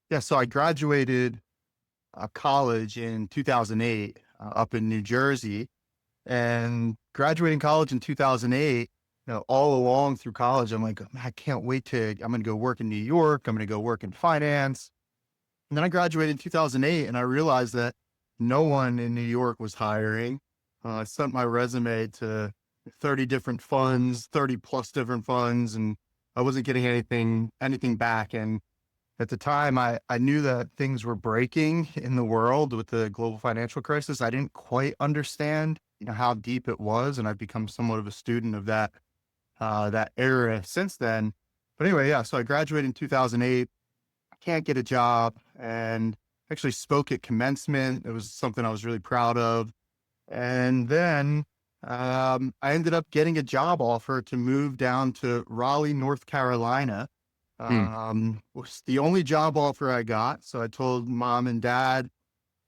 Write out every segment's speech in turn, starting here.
Yeah. So I graduated college in 2008 up in New Jersey, and graduating college in 2008. All along through college, I'm like, "Man, I can't wait I'm going to go work in New York. I'm going to go work in finance." And then I graduated in 2008 and I realized that no one in New York was hiring. I sent my resume to 30 different funds, 30 plus different funds, and I wasn't getting anything back. And at the time, I knew that things were breaking in the world with the global financial crisis. I didn't quite understand, how deep it was. And I've become somewhat of a student of that era since then. But anyway, yeah, so I graduated in 2008. I can't get a job and actually spoke at commencement. It was something I was really proud of. And then I ended up getting a job offer to move down to Raleigh, North Carolina. Hmm. Was the only job offer I got. So I told mom and dad,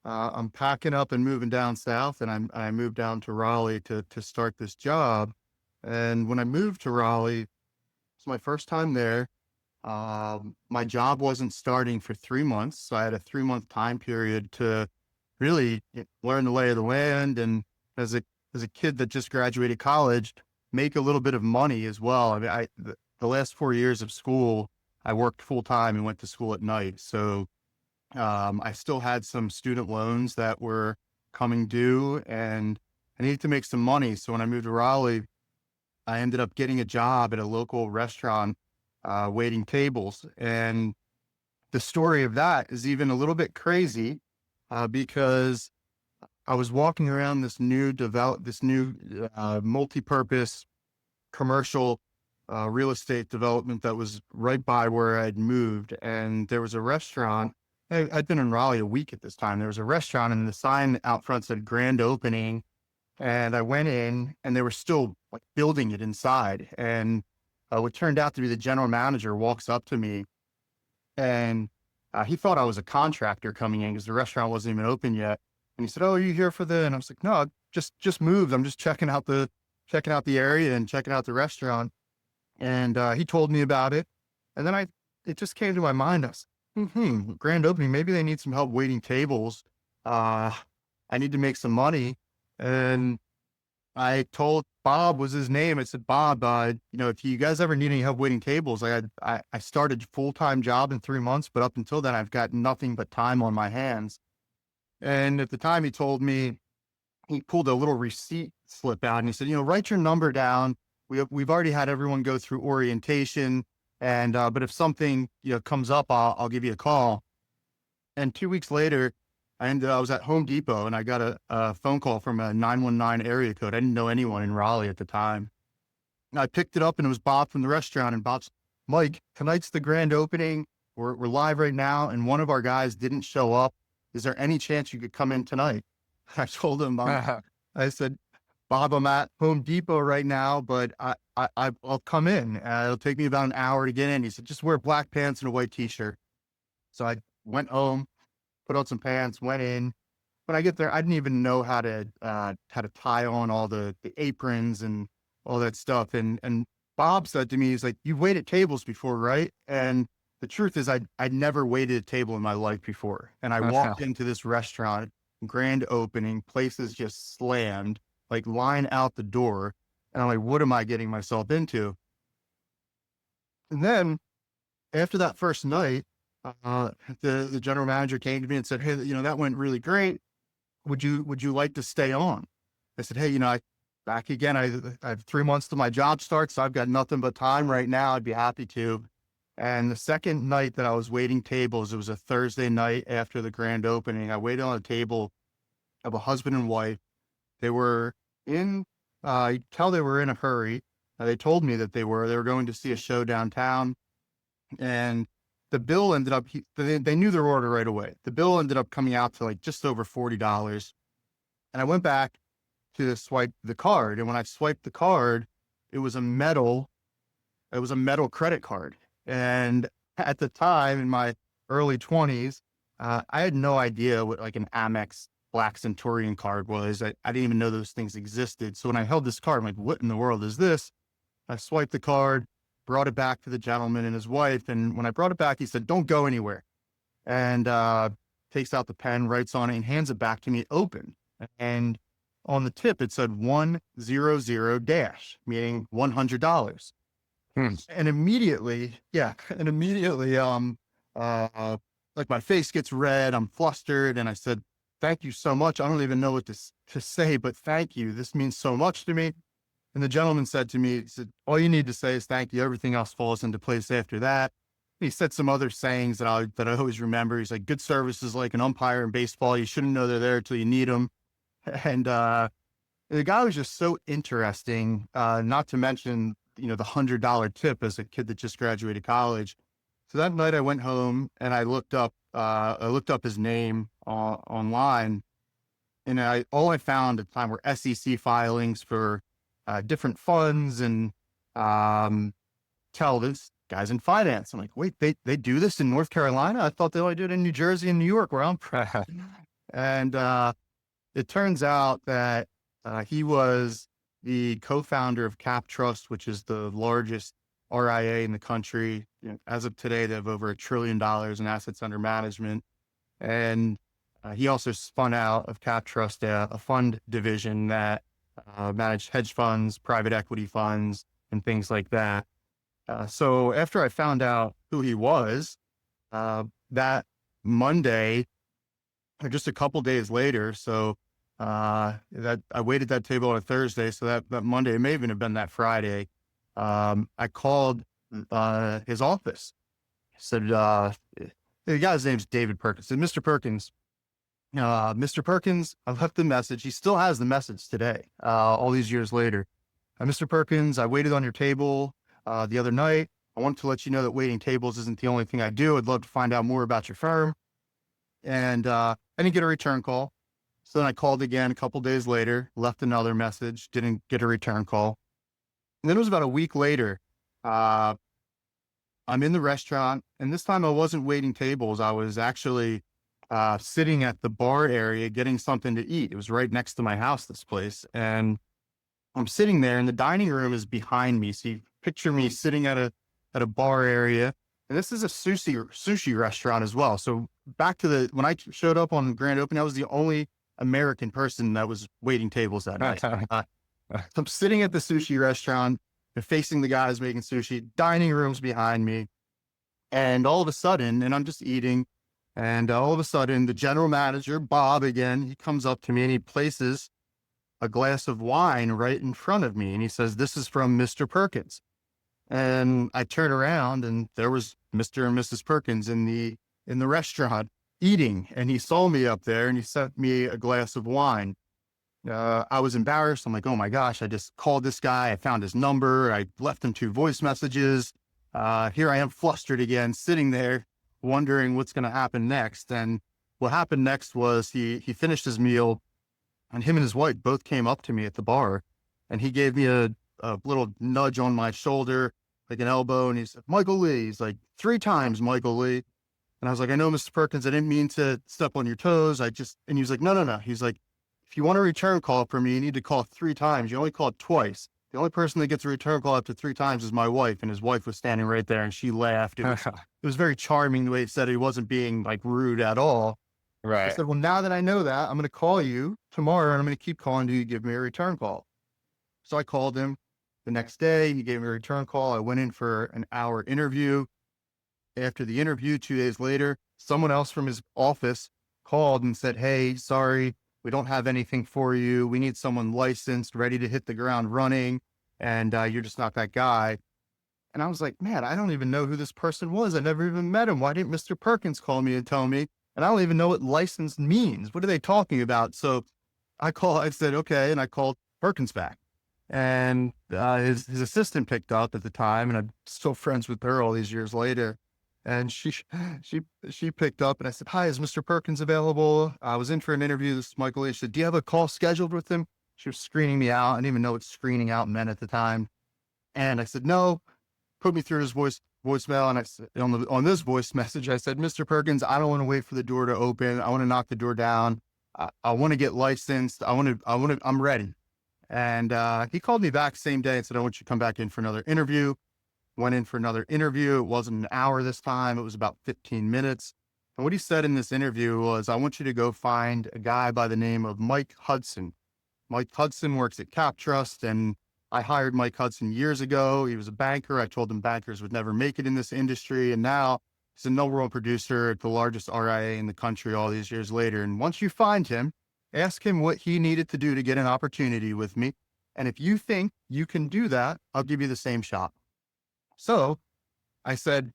I'm packing up and moving down south, and I moved down to Raleigh to start this job. And when I moved to Raleigh, it's my first time there. My job wasn't starting for 3 months, so I had a 3 month time period to really learn the lay of the land. And as a kid that just graduated college, make a little bit of money as well. I mean, the last 4 years of school, I worked full time and went to school at night. So I still had some student loans that were coming due, and I needed to make some money. So when I moved to Raleigh, I ended up getting a job at a local restaurant, waiting tables. And the story of that is even a little bit crazy, because I was walking around this new multi-purpose commercial real estate development that was right by where I'd moved. And there was a restaurant. I'd been in Raleigh a week at this time. There was a restaurant, and the sign out front said grand opening. And I went in and they were still like building it inside. And what turned out to be the general manager walks up to me, and he thought I was a contractor coming in because the restaurant wasn't even open yet. And he said, "Oh, are you here for the?" And I was like, "No, I just moved. I'm just checking out the area and checking out the restaurant." And he told me about it. And then it just came to my mind. I was grand opening. Maybe they need some help waiting tables. Uh, I need to make some money. And I told Bob was his name. I said, "Bob, if you guys ever need any help waiting tables, I started full-time job in 3 months, but up until then I've got nothing but time on my hands." And at the time he told me, he pulled a little receipt slip out and he said, "Write your number down. We've already had everyone go through orientation. And, but if something, comes up, I'll give you a call." And 2 weeks later, I was at Home Depot and I got a phone call from a 919 area code. I didn't know anyone in Raleigh at the time. And I picked it up and it was Bob from the restaurant, and Bob's, "Mike, tonight's the grand opening. We're live right now. And one of our guys didn't show up. Is there any chance you could come in tonight?" I told him, I said, "Bob, I'm at Home Depot right now, but I'll come in. It'll take me about an hour to get in." He said, "Just wear black pants and a white t-shirt." So I went home, put on some pants, went in. When I get there, I didn't even know how to tie on all the aprons and all that stuff. And Bob said to me, he's like, "You've waited tables before, right?" And the truth is, I'd never waited a table in my life before. And I walked into this restaurant, grand opening, places just slammed, like line out the door. And I'm like, what am I getting myself into? And then after that first night, the general manager came to me and said, "Hey, that went really great. Would you like to stay on?" I said, "Hey, back again. I have 3 months till my job starts, so I've got nothing but time right now. I'd be happy to." And the second night that I was waiting tables, it was a Thursday night after the grand opening. I waited on a table of a husband and wife. They were in, you could tell they were in a hurry. They told me that they were going to see a show downtown, and the bill ended up, they knew their order right away. The bill ended up coming out to like just over $40. And I went back to swipe the card. And when I swiped the card, it was a metal, it was a metal credit card. And at the time in my early 20s, I had no idea what like an Amex Black Centurion card was. I didn't even know those things existed. So when I held this card, I'm like, what in the world is this? I swiped the card, brought it back to the gentleman and his wife. And when I brought it back, he said, "Don't go anywhere." and takes out the pen, writes on it, and hands it back to me open. And on the tip, it said 100 dash, meaning $100. Hmm. And immediately, like my face gets red, I'm flustered, and I said, "Thank you so much. I don't even know what to say, but thank you. This means so much to me." And the gentleman said to me, he said, "All you need to say is thank you. Everything else falls into place after that." He said some other sayings that I always remember. He's like, "Good service is like an umpire in baseball. You shouldn't know they're there until you need them." And the guy was just so interesting. Not to mention, the $100 tip as a kid that just graduated college. So that night I went home and I looked up his name online, and all I found at the time were SEC filings for different funds, and tell this guy's in finance. I'm like, wait, they do this in North Carolina? I thought they only do it in New Jersey and New York, where I'm from. And it turns out that he was the co-founder of Cap Trust, which is the largest RIA in the country. As of today, they have over $1 trillion in assets under management. And he also spun out of Cap Trust a fund division that managed hedge funds, private equity funds, and things like that. So after I found out who he was, that Monday, or just a couple days later, so that I waited that table on a Thursday, so that Monday, it may even have been that Friday, I called his office. I said, the guy's name's David Perkins. I said, Mr. Perkins, I left the message. He still has the message today, all these years later. Mr. Perkins, I waited on your table the other night. I wanted to let you know that waiting tables isn't the only thing I do. I'd love to find out more about your firm. And I didn't get a return call. So then I called again a couple days later, left another message, didn't get a return call. And then it was about a week later. I'm in the restaurant, and this time I wasn't waiting tables. I was actually sitting at the bar area getting something to eat. It was right next to my house, this place. And I'm sitting there, and the dining room is behind me. So you picture me sitting at a bar area. And this is a sushi restaurant as well. So back to when I showed up on grand opening, I was the only American person that was waiting tables that night. So I'm sitting at the sushi restaurant and facing the guys making sushi, dining rooms behind me. And all of a sudden, and I'm just eating, and all of a sudden the general manager, Bob, again, he comes up to me and he places a glass of wine right in front of me. And he says, "This is from Mr. Perkins." And I turn around, and there was Mr. and Mrs. Perkins in the restaurant eating. And he saw me up there and he sent me a glass of wine. I was embarrassed. I'm like, oh my gosh, I just called this guy. I found his number. I left him 2 voice messages. Here I am, flustered again, sitting there wondering what's going to happen next. And what happened next was he finished his meal, and him and his wife both came up to me at the bar, and he gave me a little nudge on my shoulder, like an elbow. And he said, "Michael Lee." He's like, 3 times, "Michael Lee." And I was like, "I know, Mr. Perkins, I didn't mean to step on your toes. And he was like, no. He's like, "If you want a return call from me, you need to call 3 times. You only called twice. The only person that gets a return call up to 3 times is my wife." And his wife was standing right there, and she laughed. It was very charming the way he said it. He wasn't being like rude at all. Right. I said, "Well, now that I know that, I'm going to call you tomorrow, and I'm going to keep calling till you give me a return call." So I called him the next day. He gave me a return call. I went in for an hour interview. After the interview, 2 days later, someone else from his office called and said, "Hey, sorry, we don't have anything for you. We need someone licensed, ready to hit the ground running. And you're just not that guy." And I was like, man, I don't even know who this person was. I never even met him. Why didn't Mr. Perkins call me and tell me? And I don't even know what licensed means. What are they talking about? So I said, okay. And I called Perkins back, and his assistant picked up at the time, and I'm still friends with her all these years later. And she picked up, and I said, "Hi, is Mr. Perkins available? I was in for an interview. This is Michael Lee." She said, "Do you have a call scheduled with him?" She was screening me out. I didn't even know what screening out meant at the time. And I said, "No." Put me through his voicemail. And I said, on this voice message, I said, "Mr. Perkins, I don't want to wait for the door to open. I want to knock the door down. I want to get licensed. I'm ready." And he called me back same day and said, "I want you to come back in for another interview." Went in for another interview. It wasn't an hour this time. It was about 15 minutes. And what he said in this interview was, I want you to go find a guy by the name of Mike Hudson. Mike Hudson works at Cap Trust, and I hired Mike Hudson years ago. He was a banker. I told him bankers would never make it in this industry. And now he's a number one producer at the largest RIA in the country all these years later. And once you find him, ask him what he needed to do to get an opportunity with me. And if you think you can do that, I'll give you the same shot. So I said,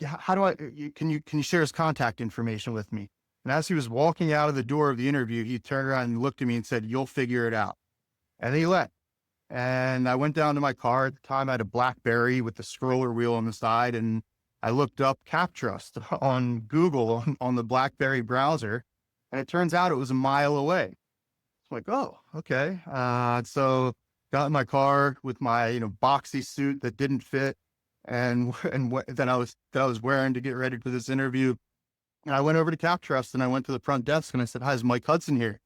how do can you share his contact information with me? And as he was walking out of the door of the interview, he turned around and looked at me and said, you'll figure it out. And he left. And I went down to my car. At the time, I had a BlackBerry with the scroller wheel on the side. And I looked up Cap Trust on Google on the BlackBerry browser. And it turns out it was a mile away. I'm like, oh, okay. So got in my car with my, boxy suit that didn't fit. And then I was wearing to get ready for this interview. And I went over to Cap Trust and I went to the front desk and I said, hi, is Mike Hudson here?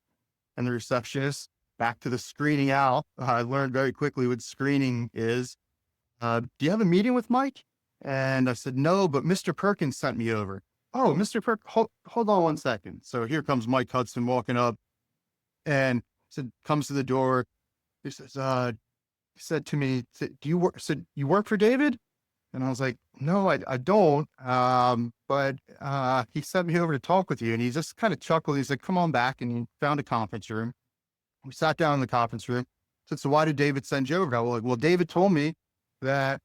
And the receptionist, back to the screening out. I learned very quickly what screening is. Do you have a meeting with Mike? And I said, no, but Mr. Perkins sent me over. Oh, Mr. hold on one second. So here comes Mike Hudson walking up and comes to the door. He says, he said to me, do you work? Said, you work for David? And I was like, no, I don't. But he sent me over to talk with you. And he just kind of chuckled. He's like, come on back. And he found a conference room. We sat down in the conference room. I said, so why did David send you over? I was like, well, David told me that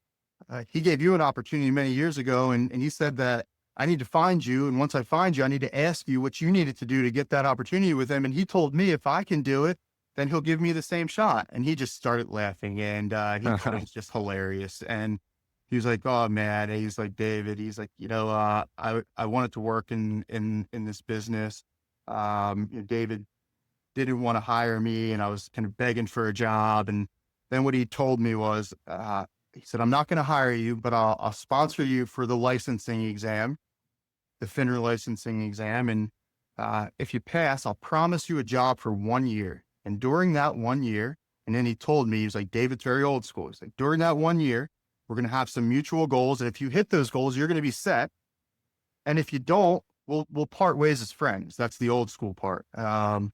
he gave you an opportunity many years ago. And he said that I need to find you. And once I find you, I need to ask you what you needed to do to get that opportunity with him. And he told me if I can do it, then he'll give me the same shot. And he just started laughing. And he thought it was just hilarious. And he was like, oh man, and he's like, David, he's like, I wanted to work in this business. David didn't want to hire me and I was kind of begging for a job. And then what he told me was, he said, I'm not going to hire you, but I'll sponsor you for the licensing exam, the FINRA licensing exam. And if you pass, I'll promise you a job for 1 year. And during that 1 year, and then he told me, he was like, David's very old school. He's like, during that 1 year, we're going to have some mutual goals. And if you hit those goals, you're going to be set. And if you don't, we'll part ways as friends. That's the old school part. And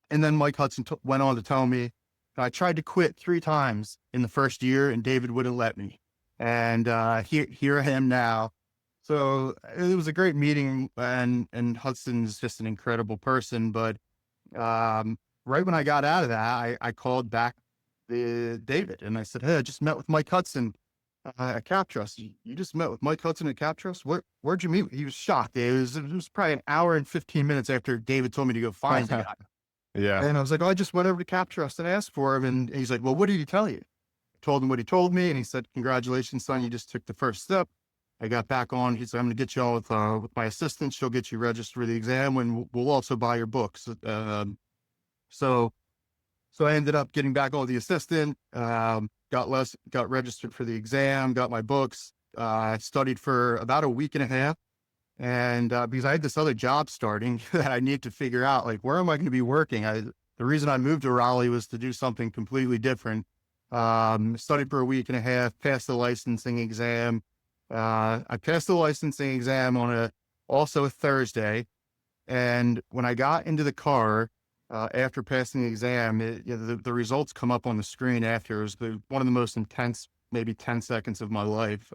then Mike Hudson went on to tell me, I tried to quit 3 times in the first year and David wouldn't let me. And here I am now. So it was a great meeting and Hudson's just an incredible person. But right when I got out of that, I called back David and I said, hey, I just met with Mike Hudson at Cap Trust. You just met with Mike Hudson at Cap Trust? Where'd you meet? He was shocked. It was probably an hour and 15 minutes after David told me to go find the guy. Yeah. And I was like, oh, I just went over to Cap Trust and asked for him. And he's like, well, what did he tell you? I told him what he told me. And he said, congratulations, son. You just took the first step. I got back on. He said, I'm going to get you on with my assistant. She'll get you registered for the exam and we'll also buy your books. So I ended up getting back on with the assistant, got registered for the exam, got my books. I studied for about a week and a half. And because I had this other job starting that I need to figure out, like, where am I going to be working? The reason I moved to Raleigh was to do something completely different. Studied for a week and a half, passed the licensing exam. I passed the licensing exam on also a Thursday. And when I got into the car, after passing the exam, the results come up on the screen after. It was one of the most intense, maybe 10 seconds of my life.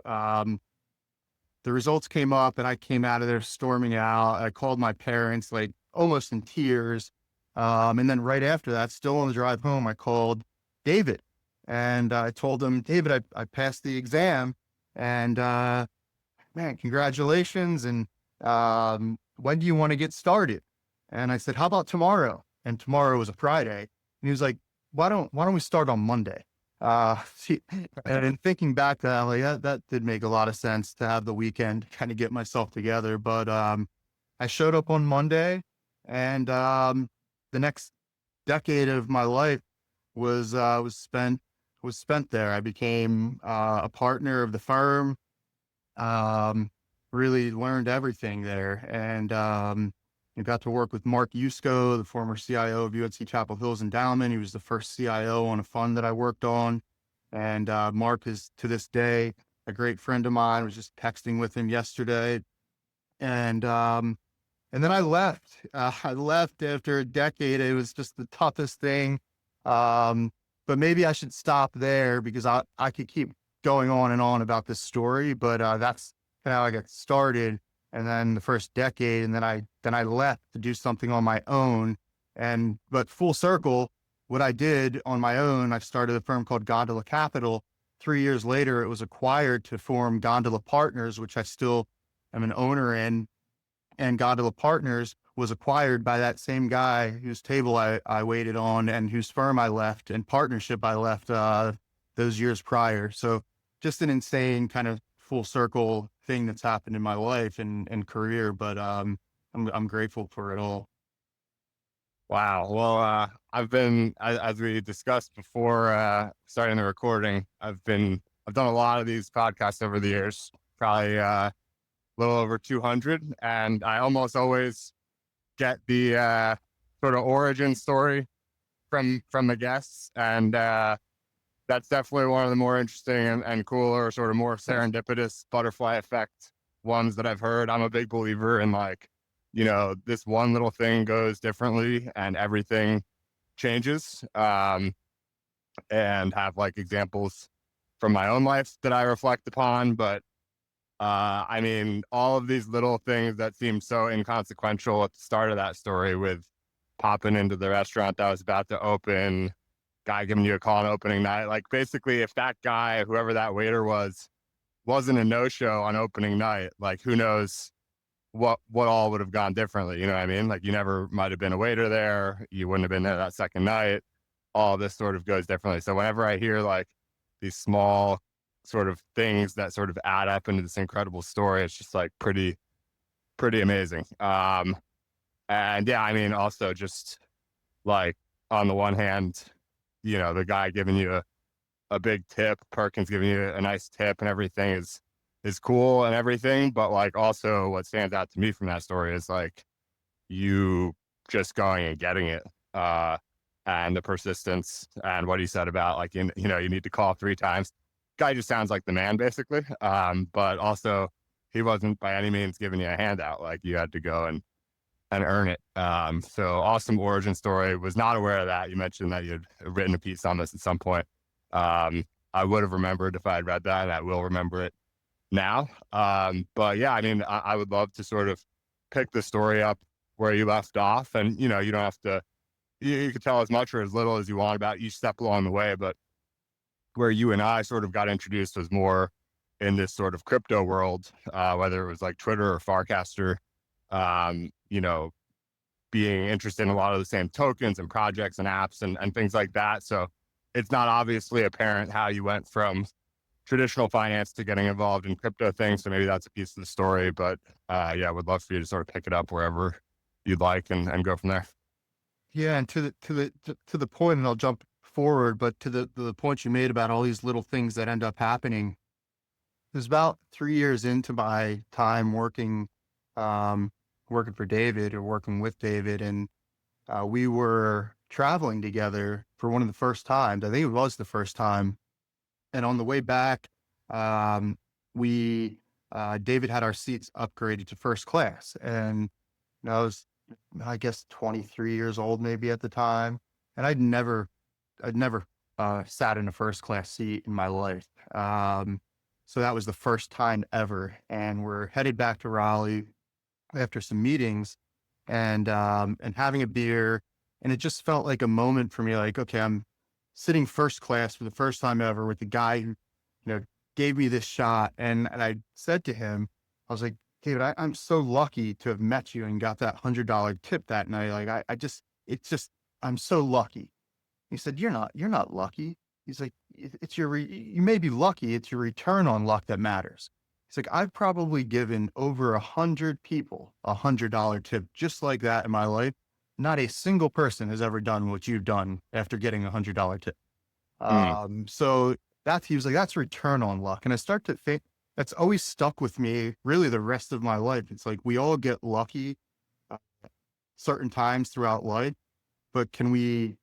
The results came up and I came out of there storming out. I called my parents, like almost in tears. And then right after that, still on the drive home, I called David and I told him, David, I passed the exam and, man, congratulations. And, when do you want to get started? And I said, how about tomorrow? And tomorrow was a Friday. And he was like, why don't we start on Monday? And thinking back to that, like, that did make a lot of sense to have the weekend kind of get myself together. But I showed up on Monday and the next decade of my life was spent there. I became a partner of the firm, really learned everything there. And I got to work with Mark Usco, the former CIO of UNC Chapel Hill's endowment. He was the first CIO on a fund that I worked on. And Mark is, to this day, a great friend of mine. I was just texting with him yesterday. And then I left. I left after a decade. It was just the toughest thing. But maybe I should stop there because I could keep going on and on about this story. But that's how I got started. And then the first decade, and then I left to do something on my own. But full circle, what I did on my own, I started a firm called Gondola Capital. 3 years later, it was acquired to form Gondola Partners, which I still am an owner in. And Gondola Partners was acquired by that same guy whose table I waited on and whose firm I left and partnership I left those years prior. So just an insane kind of full circle thing that's happened in my life and career. But I'm grateful for it all. Wow. Well, I've been, as we discussed before starting the recording, I've done a lot of these podcasts over the years, probably little over 200, and I almost always get the sort of origin story from the guests, and that's definitely one of the more interesting and cooler, sort of more serendipitous butterfly effect ones that I've heard. I'm a big believer in, like, this one little thing goes differently and everything changes, and have like examples from my own life that I reflect upon. But I mean, all of these little things that seem so inconsequential at the start of that story, with popping into the restaurant that was about to open, guy giving you a call on opening night. Like, basically, if that guy, whoever that waiter was, wasn't a no-show on opening night, like, who knows what all would have gone differently. You know what I mean? Like, you never might have been a waiter there. You wouldn't have been there that second night. All this sort of goes differently. So whenever I hear like these small sort of things that sort of add up into this incredible story, it's just like pretty amazing. And yeah, I mean, also just like, on the one hand, the guy giving you a big tip, Perkins giving you a nice tip and everything is cool and everything. But like, also what stands out to me from that story is like you just going and getting it, and the persistence, and what he said about like, you need to call 3 times. Guy just sounds like the man, basically. But also, he wasn't by any means giving you a handout. Like, you had to go and earn it. So awesome origin story. Was not aware of that. You mentioned that you'd written a piece on this at some point. I would have remembered if I had read that, and I will remember it now. But yeah, I mean, I would love to sort of pick the story up where you left off, and you don't have to. You could tell as much or as little as you want about each step along the way, but where you and I sort of got introduced was more in this sort of crypto world, whether it was like Twitter or Farcaster, being interested in a lot of the same tokens and projects and apps and things like that. So it's not obviously apparent how you went from traditional finance to getting involved in crypto things. So maybe that's a piece of the story, but yeah, would love for you to sort of pick it up wherever you'd like and go from there. Yeah, and to the point, and I'll jump forward, but to the point you made about all these little things that end up happening. It was about 3 years into my time working for David, or working with David, and we were traveling together for one of the first times. I think it was the first time. And on the way back, we David had our seats upgraded to first class, and I was, I guess, 23 years old maybe at the time, and I'd never sat in a first class seat in my life. So that was the first time ever, and we're headed back to Raleigh after some meetings, and having a beer, and it just felt like a moment for me. Like, okay, I'm sitting first class for the first time ever with the guy who, gave me this shot, and I said to him, I was like, David, I'm so lucky to have met you and got that $100 tip that night. Like, it's just, I'm so lucky. He said, you're not lucky. He's like, it's you may be lucky. It's your return on luck that matters. He's like, I've probably given over 100 people $100 tip just like that in my life. Not a single person has ever done what you've done after getting $100 tip. Mm. So he was like, that's return on luck. And I start to think that's always stuck with me really the rest of my life. It's like, we all get lucky certain times throughout life, but can we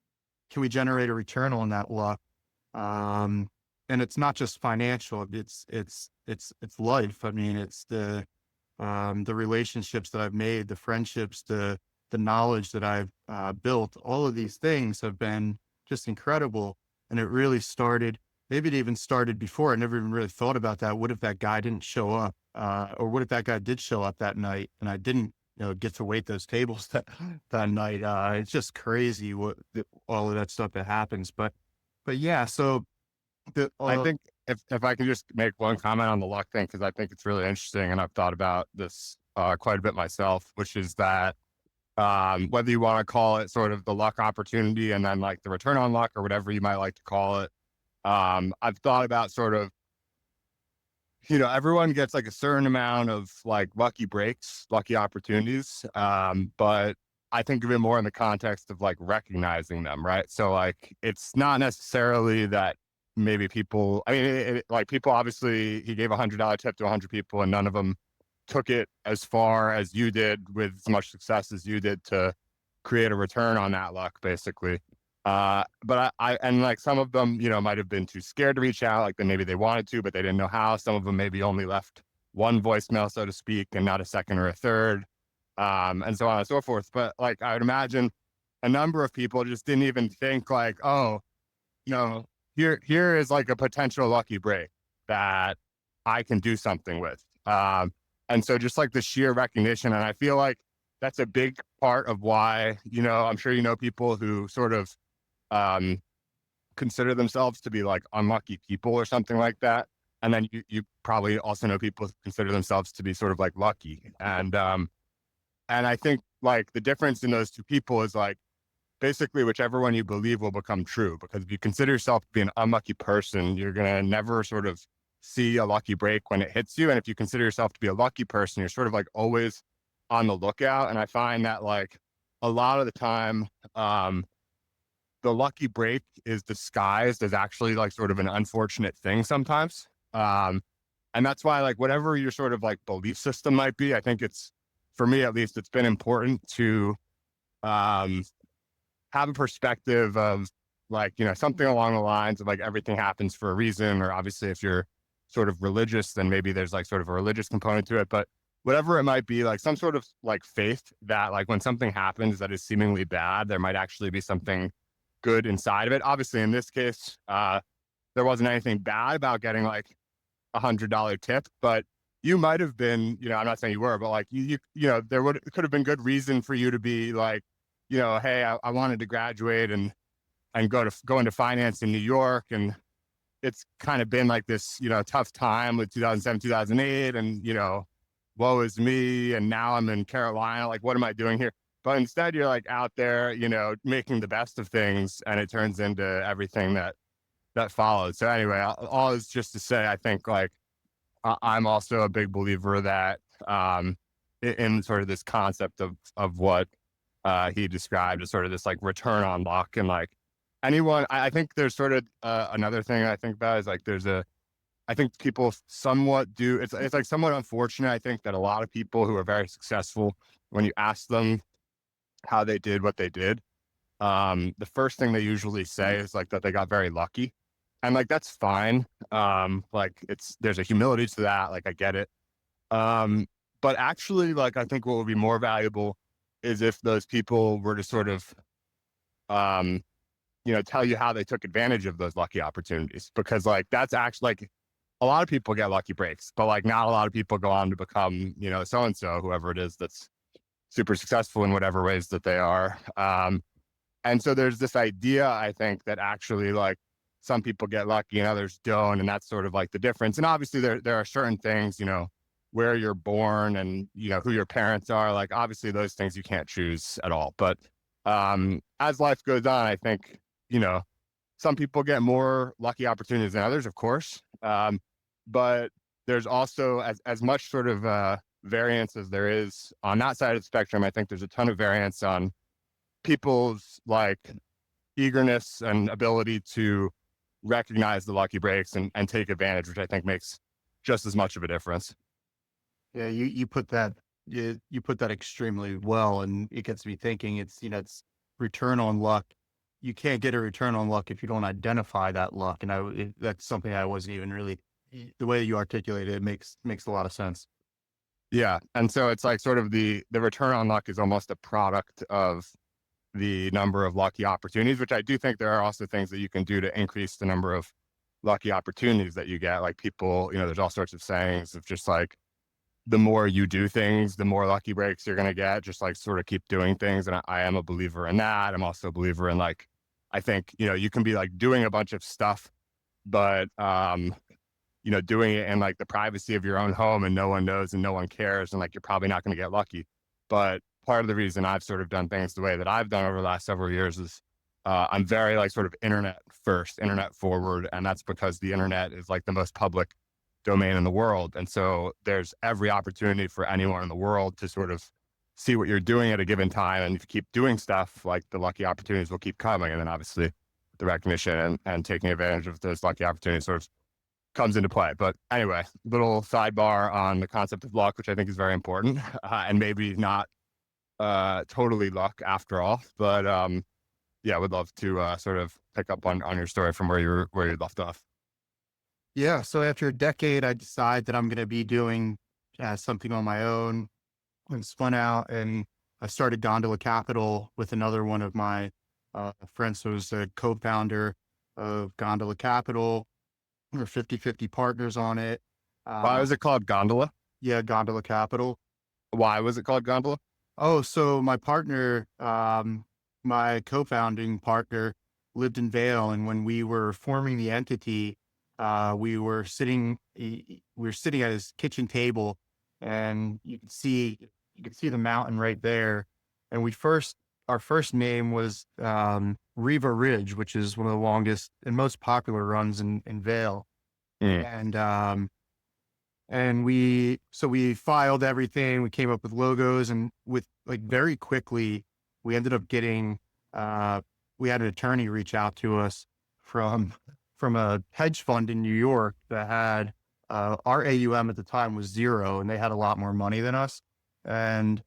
generate a return on that luck? And it's not just financial, it's life. I mean, it's the the relationships that I've made, the friendships, the knowledge that I've built, all of these things have been just incredible. And it really started, maybe it even started before. I never even really thought about that. What if that guy didn't show up? Or what if that guy did show up that night and I didn't, get to wait those tables that night? It's just crazy all of that stuff that happens. But yeah, so I think if I can just make one comment on the luck thing, because I think it's really interesting and I've thought about this quite a bit myself, which is that whether you want to call it sort of the luck opportunity and then like the return on luck or whatever you might like to call it. I've thought about sort of, everyone gets like a certain amount of like lucky breaks, lucky opportunities. But I think of it more in the context of like recognizing them, right? So like, it's not necessarily that maybe people, I mean, like people, obviously he gave $100 tip to 100 people and none of them took it as far as you did with as much success as you did to create a return on that luck, basically. But I and like some of them, might have been too scared to reach out, like then maybe they wanted to, but they didn't know how. Some of them maybe only left one voicemail, so to speak, and not a second or a third, and so on and so forth. But like I would imagine a number of people just didn't even think like, oh, here is like a potential lucky break that I can do something with. And so just like the sheer recognition, and I feel like that's a big part of why, I'm sure people who sort of consider themselves to be like unlucky people or something like that. And then you probably also know people who consider themselves to be sort of like lucky. And I think like the difference in those two people is like basically whichever one you believe will become true. Because if you consider yourself to be an unlucky person, you're going to never sort of see a lucky break when it hits you. And if you consider yourself to be a lucky person, you're sort of like always on the lookout. And I find that like a lot of the time, the lucky break is disguised as actually like sort of an unfortunate thing sometimes. And that's why like whatever your sort of like belief system might be, I think it's, for me at least, it's been important to have a perspective of like, something along the lines of like everything happens for a reason, or obviously if you're sort of religious, then maybe there's like sort of a religious component to it, but whatever it might be, like some sort of like faith that like when something happens that is seemingly bad, there might actually be something good inside of it. Obviously in this case, there wasn't anything bad about getting like $100 tip, but you might have been, I'm not saying you were, but like it could have been good reason for you to be like, hey, I wanted to graduate and go into finance in New York, and it's kind of been like this, tough time with 2007, 2008, and woe is me, and now I'm in Carolina. Like, what am I doing here? But instead, you're like out there, making the best of things, and it turns into everything that follows. So anyway, all is just to say, I think like I'm also a big believer that in sort of this concept of what he described as sort of this like return on luck, and like anyone, I think there's sort of another thing I think about is like I think people somewhat do, it's like somewhat unfortunate, I think, that a lot of people who are very successful, when you ask them how they did what they did, the first thing they usually say is like that they got very lucky. And like that's fine. Like there's a humility to that, like I get it. But actually, like I think what would be more valuable is if those people were to sort of tell you how they took advantage of those lucky opportunities, because like that's actually like a lot of people get lucky breaks, but like not a lot of people go on to become, so-and-so, whoever it is that's super successful in whatever ways that they are. And so there's this idea, I think, that actually like some people get lucky and others don't. And that's sort of like the difference. And obviously there are certain things, where you're born and, who your parents are, like obviously those things you can't choose at all. But as life goes on, I think, some people get more lucky opportunities than others, of course. But there's also as much sort of variance as there is on that side of the spectrum. I think there's a ton of variance on people's like eagerness and ability to recognize the lucky breaks and take advantage, which I think makes just as much of a difference. Yeah, you put that you put that extremely well, and it gets me thinking. It's return on luck. You can't get a return on luck if you don't identify that luck, and that's something I wasn't even really, the way you articulated it makes a lot of sense. Yeah. And so it's like sort of the return on luck is almost a product of the number of lucky opportunities, which I do think there are also things that you can do to increase the number of lucky opportunities that you get. Like people, there's all sorts of sayings of just like, the more you do things, the more lucky breaks you're going to get. Just like sort of keep doing things. And I am a believer in that. I'm also a believer in like, I think, you can be like doing a bunch of stuff, but, doing it in like the privacy of your own home and no one knows and no one cares. And like, you're probably not going to get lucky. But part of the reason I've sort of done things the way that I've done over the last several years is I'm very like sort of internet first, internet forward. And that's because the internet is like the most public domain in the world. And so there's every opportunity for anyone in the world to sort of see what you're doing at a given time. And if you keep doing stuff, like the lucky opportunities will keep coming. And then obviously the recognition and taking advantage of those lucky opportunities sort of comes into play. But anyway, little sidebar on the concept of luck, which I think is very important, and maybe not totally luck after all. But yeah, would love to sort of pick up on your story from where you left off. Yeah. So after a decade, I decided that I'm going to be doing something on my own and spun out, and I started Gondola Capital with another one of my friends who was a co-founder of Gondola Capital. We're 50-50 partners on it. Why was it called Gondola? Yeah, Gondola Capital. Why was it called Gondola? Oh, so my partner, my co-founding partner lived in Vail. And when we were forming the entity, we were sitting at his kitchen table, and you could see the mountain right there. And our first name was Riva Ridge, which is one of the longest and most popular runs in Vail. Mm. And we filed everything. We came up with logos, and with like very quickly, we ended up getting, we had an attorney reach out to us from a hedge fund in New York that had, our AUM at the time was 0, and they had a lot more money than us. And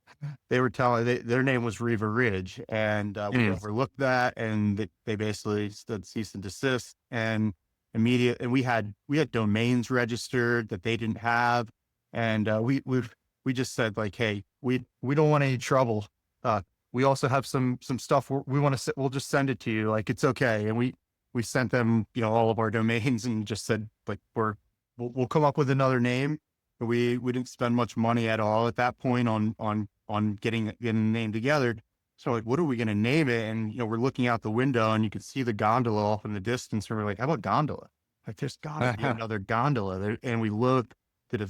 they were their name was Riva Ridge, and we overlooked that, and they basically stood cease and desist, and and we had domains registered that they didn't have. And we just said like, hey, we don't want any trouble. We also have some stuff we want to, we'll just send it to you. Like, it's okay. And we sent them, all of our domains, and just said like, we'll come up with another name. We didn't spend much money at all at that point on getting the name together. So like, what are we going to name it? And, we're looking out the window, and you could see the gondola off in the distance. And we're like, how about gondola? Like, there's got to be another gondola there. And we looked,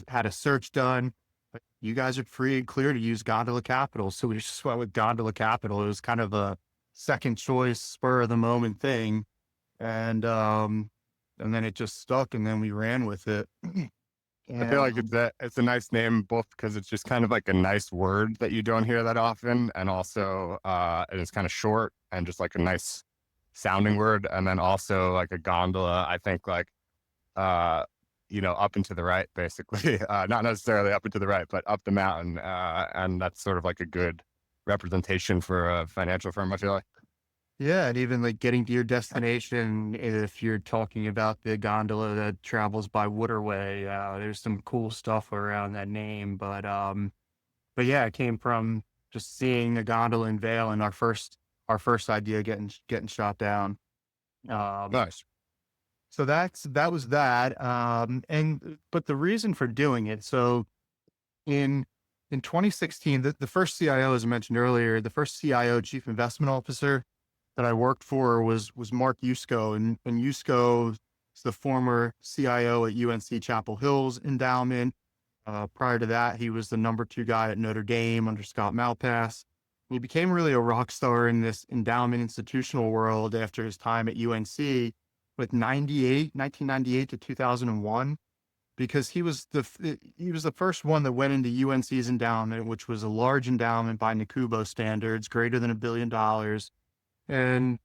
had a search done. Like, you guys are free and clear to use Gondola Capital. So we just went with Gondola Capital. It was kind of a second choice, spur of the moment thing. And then it just stuck, and then we ran with it. I feel like it's a nice name, both because it's just kind of like a nice word that you don't hear that often, and also it's kind of short and just like a nice sounding word. And then also like a gondola, I think like up and to the right, basically, not necessarily up and to the right, but up the mountain, and that's sort of like a good representation for a financial firm, I feel like. Yeah, and even like getting to your destination, if you're talking about the gondola that travels by waterway, there's some cool stuff around that name. But yeah, it came from just seeing a gondola in Vail, and our first idea getting shot down. Nice. So that was that. But the reason for doing it, so in 2016, the first CIO, as I mentioned earlier, the first CIO, Chief Investment Officer, that I worked for was Mark Usco, and Usco is the former CIO at UNC Chapel Hill's endowment. Prior to that, he was the number 2 guy at Notre Dame under Scott Malpass. He became really a rock star in this endowment institutional world after his time at UNC with 1998 to 2001, because he was the first one that went into UNC's endowment, which was a large endowment by Nakubo standards, greater than $1 billion. And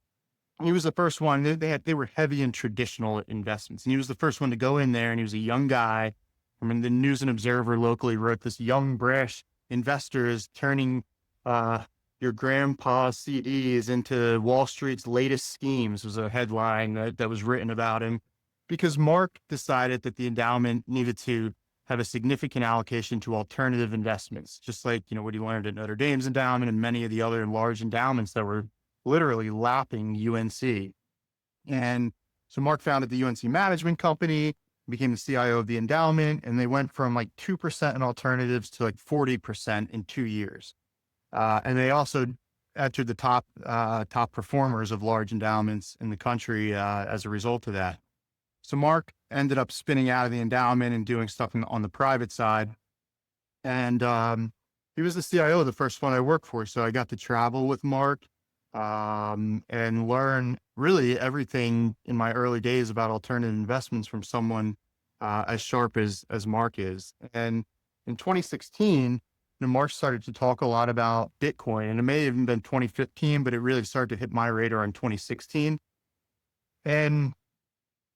he was the first one. They were heavy in traditional investments, and he was the first one to go in there. And he was a young guy. I mean, the News and Observer locally wrote, "This young, brash investor is turning your grandpa's CDs into Wall Street's latest schemes," was a headline that was written about him, because Mark decided that the endowment needed to have a significant allocation to alternative investments, just like, what he learned at Notre Dame's endowment and many of the other large endowments that were literally lapping UNC. And so Mark founded the UNC Management Company, became the CIO of the endowment, and they went from like 2% in alternatives to like 40% in 2 years. And they also entered the top performers of large endowments in the country as a result of that. So Mark ended up spinning out of the endowment and doing stuff on the private side. And he was the CIO of the first fund I worked for. So I got to travel with Mark and learn really everything in my early days about alternative investments from someone as sharp as Mark is. And in 2016, Mark started to talk a lot about Bitcoin, and it may have even been 2015, but it really started to hit my radar in 2016. And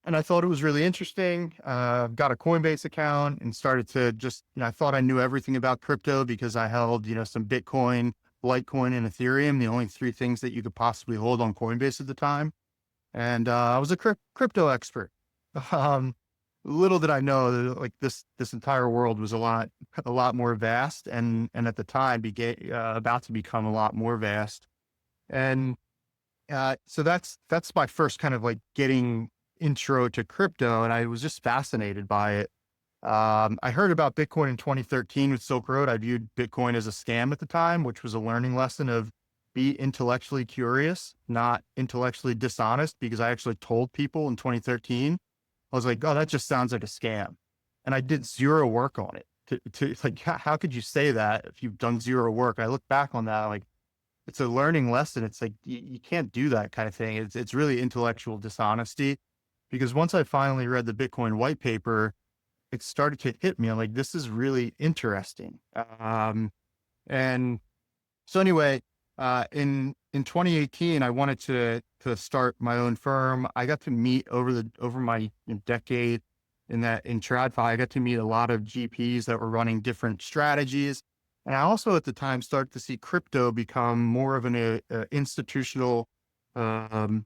I thought it was really interesting. Got a Coinbase account and started to just, I thought I knew everything about crypto because I held, some Bitcoin, Litecoin, and Ethereum, the only 3 things that you could possibly hold on Coinbase at the time. And I was a crypto expert. Little did I know that like this entire world was a lot more vast, and at the time about to become a lot more vast. And so that's my first kind of like getting intro to crypto, and I was just fascinated by it. I heard about Bitcoin in 2013 with Silk Road. I viewed Bitcoin as a scam at the time, which was a learning lesson of be intellectually curious, not intellectually dishonest, because I actually told people in 2013, I was like, oh, that just sounds like a scam. And I did zero work on it. To like, how could you say that if you've done zero work? I look back on that, like, it's a learning lesson. It's like, you can't do that kind of thing. It's really intellectual dishonesty, because once I finally read the Bitcoin white paper, it started to hit me. I'm like, this is really interesting. And so anyway, in 2018, I wanted to start my own firm. I got to meet over my decade in TradFi, I got to meet a lot of GPs that were running different strategies. And I also at the time started to see crypto become more of an institutional investable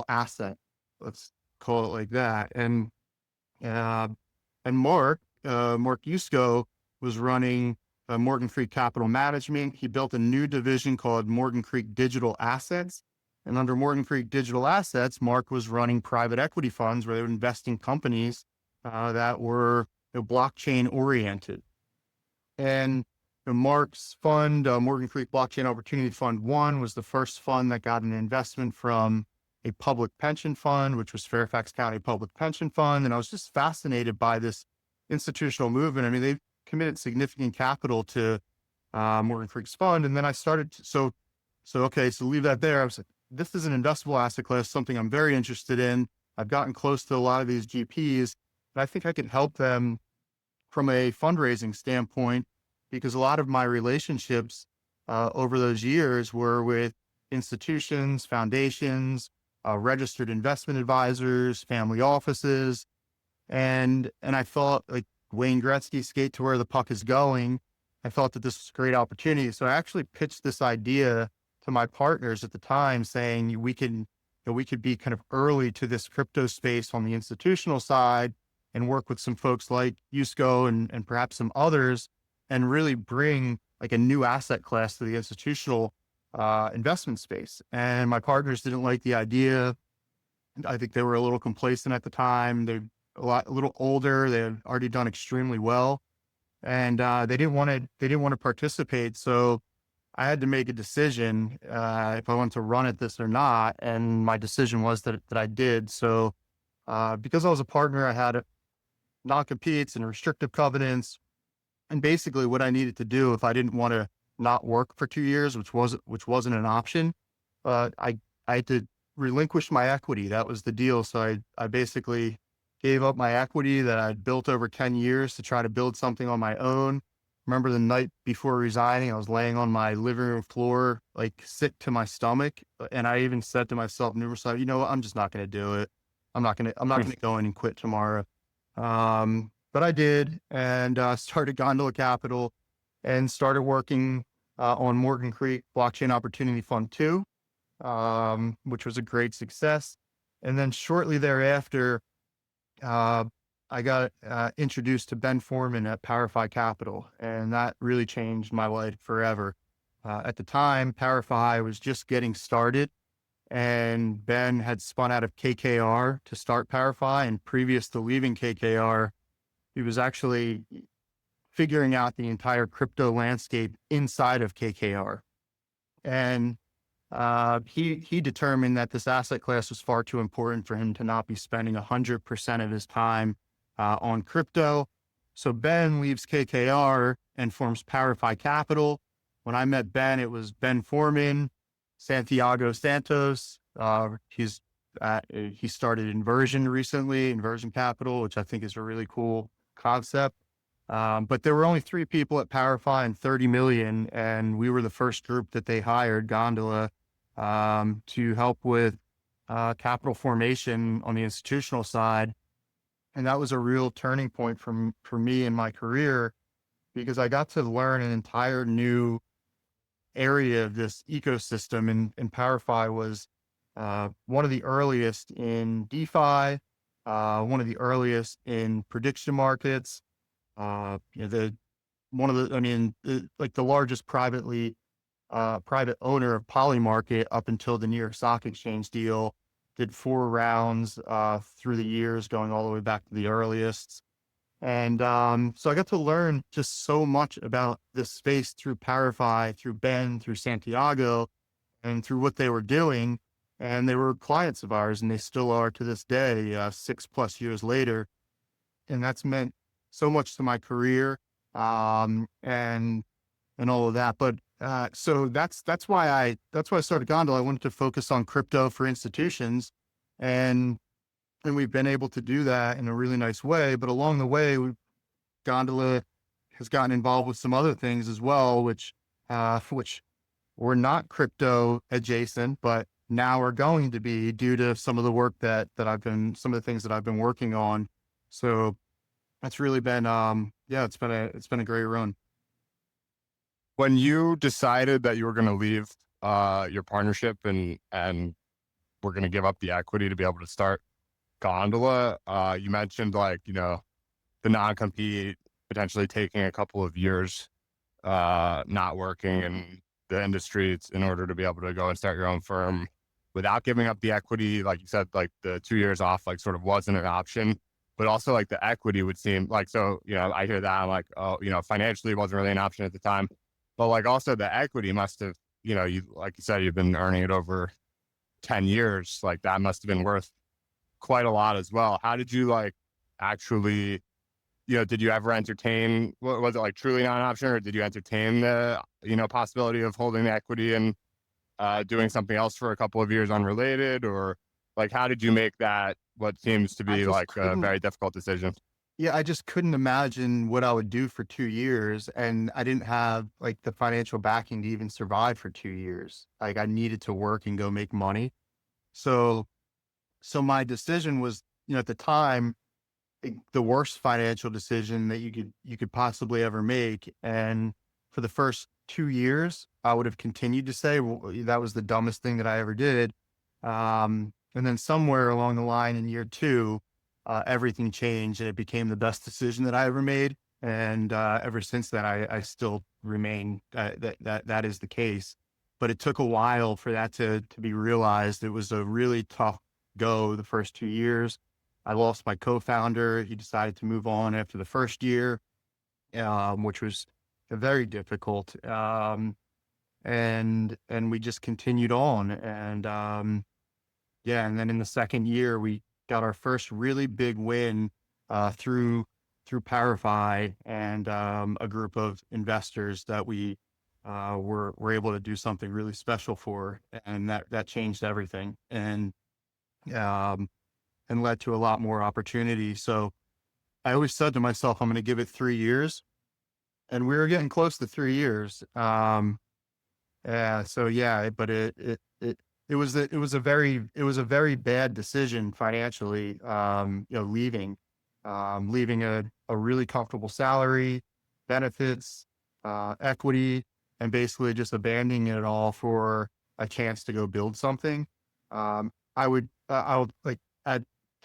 asset. Let's call it like that. And Mark Usco was running Morgan Creek Capital Management. He built a new division called Morgan Creek Digital Assets. And under Morgan Creek Digital Assets, Mark was running private equity funds where they would invest in companies that were blockchain oriented. And Mark's fund, Morgan Creek Blockchain Opportunity Fund 1, was the first fund that got an investment from a public pension fund, which was Fairfax County Public Pension Fund. And I was just fascinated by this institutional movement. I mean, they've committed significant capital to Morgan Creek's fund. And then I started so leave that there. I was like, this is an investable asset class, something I'm very interested in. I've gotten close to a lot of these GPs, and I think I can help them from a fundraising standpoint, because a lot of my relationships over those years were with institutions, foundations, registered investment advisors, family offices. And I thought, like Wayne Gretzky, skate to where the puck is going. I thought that this was a great opportunity. So I actually pitched this idea to my partners at the time, saying we could be kind of early to this crypto space on the institutional side and work with some folks like Usco and perhaps some others, and really bring like a new asset class to the institutional investment space. And my partners didn't like the idea. I think they were a little complacent at the time. They're a little older. They had already done extremely well, and they didn't want to participate. So I had to make a decision if I wanted to run at this or not. And my decision was that I did. So because I was a partner, I had non-competes and restrictive covenants, and basically what I needed to do if I didn't want to not work for 2 years, which wasn't an option, I had to relinquish my equity. That was the deal. So I basically gave up my equity that I'd built over 10 years to try to build something on my own. Remember the night before resigning, I was laying on my living room floor, like sick to my stomach. And I even said to myself numerous times, you know what, I'm just not going to do it. I'm not going to go in and quit tomorrow. But I did, and started Gondola Capital and started working on Morgan Creek Blockchain Opportunity Fund 2, which was a great success. And then shortly thereafter, I I got introduced to Ben Foreman at PowerFi Capital, and that really changed my life forever. At the time, PowerFi was just getting started, and Ben had spun out of KKR to start PowerFi. And previous to leaving KKR, he was actually figuring out the entire crypto landscape inside of KKR. And he determined that this asset class was far too important for him to not be spending 100% of his time on crypto. So Ben leaves KKR and forms PowerFi Capital. When I met Ben, it was Ben Foreman, Santiago Santos. He started Inversion recently, Inversion Capital, which I think is a really cool concept. But there were only 3 people at PowerFi and 30 million, and we were the first group that they hired, Gondola, to help with capital formation on the institutional side. And that was a real turning point for me in my career, because I got to learn an entire new area of this ecosystem. And PowerFi was one of the earliest in DeFi, one of the earliest in prediction markets. Like the largest private owner of Polymarket up until the New York Stock Exchange deal, did 4 rounds through the years, going all the way back to the earliest. And so I got to learn just so much about this space through PowerFi, through Ben, through Santiago, and through what they were doing. And they were clients of ours, and they still are to this day, 6+ years later. And that's meant so much to my career, and all of that. But so that's why I started Gondola. I wanted to focus on crypto for institutions, and we've been able to do that in a really nice way. But along the way, Gondola has gotten involved with some other things as well, which were not crypto adjacent, but now are going to be, due to some of the work some of the things that I've been working on. So that's really been, it's been a great run. When you decided that you were going to leave your partnership and we're going to give up the equity to be able to start Gondola, you mentioned the non-compete potentially taking a couple of years, not working in the industry in order to be able to go and start your own firm without giving up the equity. Like you said, like the 2 years off, sort of wasn't an option, but also the equity would seem so, I hear that, I'm like, oh, financially it wasn't really an option at the time, but also the equity must have, you, like you said, you've been earning it over 10 years. That must have been worth quite a lot as well. How did you actually, did you ever entertain, was it truly not an option, or did you entertain the, possibility of holding the equity and doing something else for a couple of years unrelated, or how did you make that what seems to be a very difficult decision? Yeah, I just couldn't imagine what I would do for 2 years, and I didn't have the financial backing to even survive for 2 years. I needed to work and go make money. So my decision was, at the time, the worst financial decision that you could possibly ever make. And for the first 2 years, I would have continued to say, well, that was the dumbest thing that I ever did. And then somewhere along the line in year 2, everything changed, and it became the best decision that I ever made. And ever since then, I still remain that is the case. But it took a while for that to be realized. It was a really tough go the first 2 years. I lost my co-founder. He decided to move on after the first year, which was very difficult. And we just continued on. And and then in the second year, we got our first really big win through PowerFi and a group of investors that we were able to do something really special for, and that changed everything, and led to a lot more opportunity. So I always said to myself, I'm going to give it 3 years, and we were getting close to 3 years. But it was a very bad decision financially, leaving a really comfortable salary, benefits, equity, and basically just abandoning it all for a chance to go build something. I'll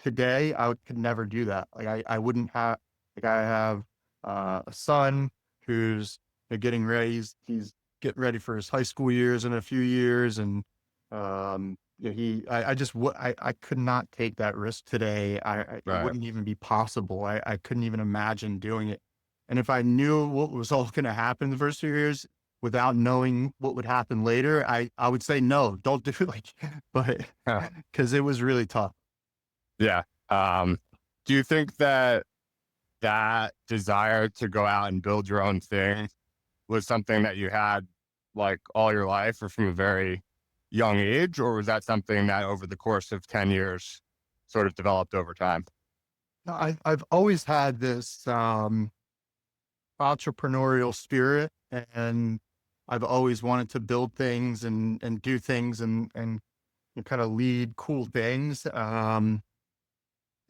today, could never do that. Like I wouldn't have, like I have a son who's getting ready. He's getting ready for his high school years in a few years. And, I just, I could not take that risk today. It Right. wouldn't even be possible. I couldn't even imagine doing it. And if I knew what was all going to happen the first 2 years without knowing what would happen later, I would say, no, don't do it. Like, but cause it was really tough. Yeah. Do you think that that desire to go out and build your own thing was something that you had like all your life or from a very young age, or was that something that over the course of 10 years sort of developed over time? No, I've always had this entrepreneurial spirit, and I've always wanted to build things and do things and kind of lead cool things.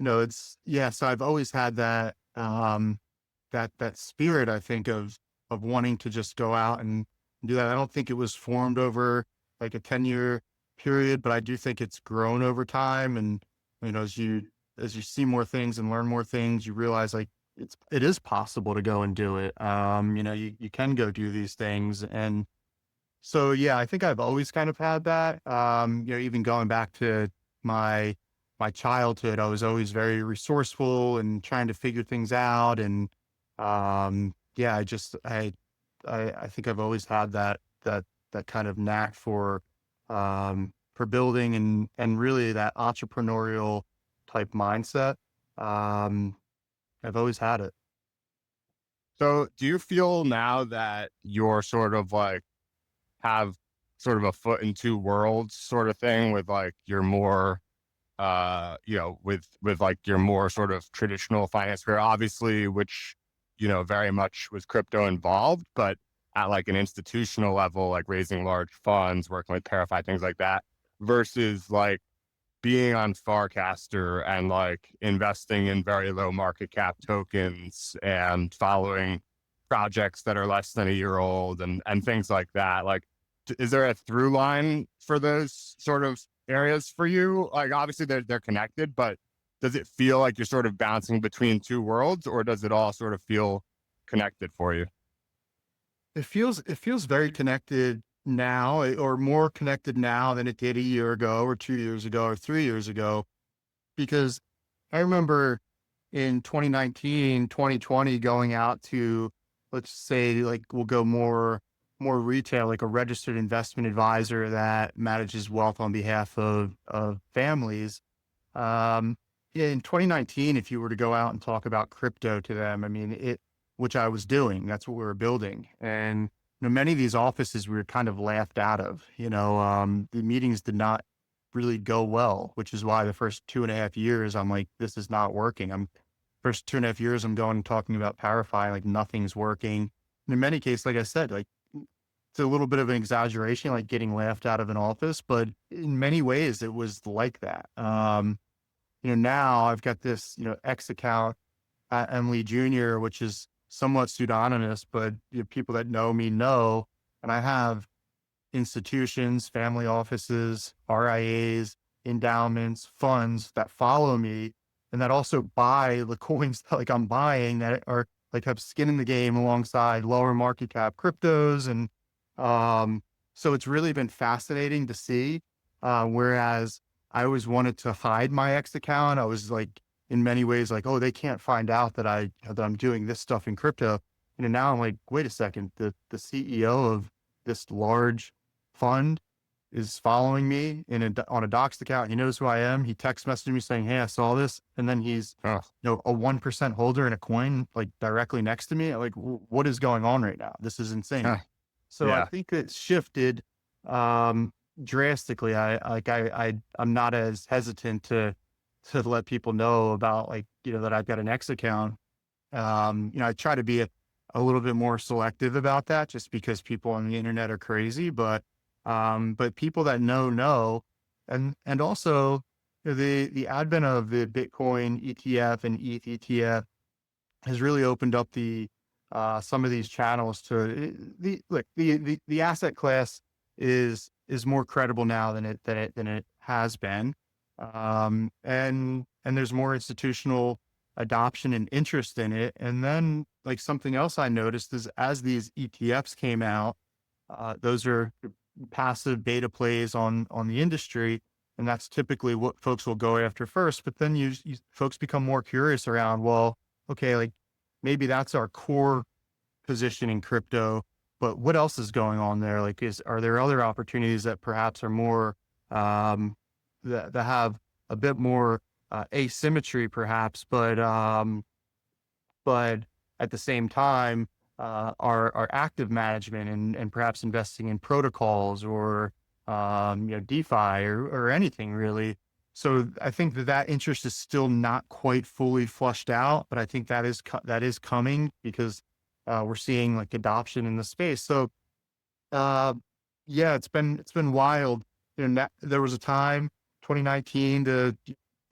It's yeah. So I've always had that that spirit. I think of wanting to just go out and do that. I don't think it was formed over like a 10-year period, but I do think it's grown over time. And as you see more things and learn more things, you realize like it is possible to go and do it. You can go do these things. And so yeah, I think I've always kind of had that. Even going back to my my childhood, I was always very resourceful and trying to figure things out. And yeah, I think I've always had that kind of knack for building and really that entrepreneurial type mindset. Um, I've always had it. So do you feel now that you're sort of like have sort of a foot in two worlds sort of thing with like your more with like your more sort of traditional finance career, obviously, which, very much was crypto involved, but at like an institutional level, like raising large funds, working with Verify, things like that, versus like being on Farcaster and like investing in very low market cap tokens and following projects that are less than a year old and things like that. Like, is there a through line for those sort of areas for you? Like, obviously they're connected, but does it feel like you're sort of bouncing between two worlds, or does it all sort of feel connected for you? It feels very connected now, or more connected now than it did a year ago or 2 years ago or 3 years ago, because I remember in 2019, 2020, going out to, let's say, like we'll go more retail, like a registered investment advisor that manages wealth on behalf of families. Um, yeah, in 2019, if you were to go out and talk about crypto to them, I mean, which I was doing, that's what we were building. And, many of these offices we were kind of laughed out of, the meetings did not really go well, which is why the first 2.5 years, I'm like, this is not working. First 2.5 years, I'm going and talking about Parify, like nothing's working. And in many cases, like I said, like it's a little bit of an exaggeration, like getting laughed out of an office, but in many ways it was like that. Now I've got this, X account at Mlee Jr, which is somewhat pseudonymous, but people that know me know, and I have institutions, family offices, RIAs, endowments, funds that follow me and that also buy the coins that like I'm buying that are like have skin in the game alongside lower market cap cryptos. And so it's really been fascinating to see. Whereas I always wanted to hide my X account. I was like in many ways like, oh, they can't find out that I'm doing this stuff in crypto. And now I'm like, wait a second, the CEO of this large fund is following me on a Doxed account. He knows who I am. He text messaged me saying, "Hey, I saw this," and then he's Oh, a 1% holder in a coin like directly next to me. Like, what is going on right now? This is insane. huh, So I yeah. think it's shifted um, drastically. I'm not as hesitant to let people know about like that I've got an X account. I try to be a little bit more selective about that just because people on the internet are crazy, but people that know. And also the advent of the Bitcoin ETF and ETH ETF has really opened up some of these channels to the asset class is more credible now than it has been. And and there's more institutional adoption and interest in it. And then like something else I noticed is as these ETFs came out, those are passive beta plays on the industry, and that's typically what folks will go after first. But then you folks become more curious around, well, okay, like maybe that's our core position in crypto, but what else is going on there? Like, are there other opportunities that perhaps are more that have a bit more asymmetry, perhaps, but at the same time are active management and perhaps investing in protocols or DeFi or anything really. So I think that interest is still not quite fully flushed out, but I think that is coming because we're seeing like adoption in the space. So yeah, it's been wild. There was a time 2019 to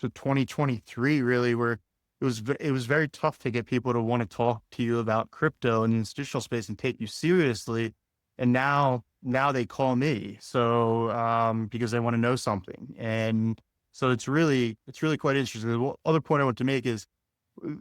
2023 really where it was very tough to get people to want to talk to you about crypto in the institutional space and take you seriously. And now they call me. So, because they want to know something. And so it's really quite interesting. The other point I want to make is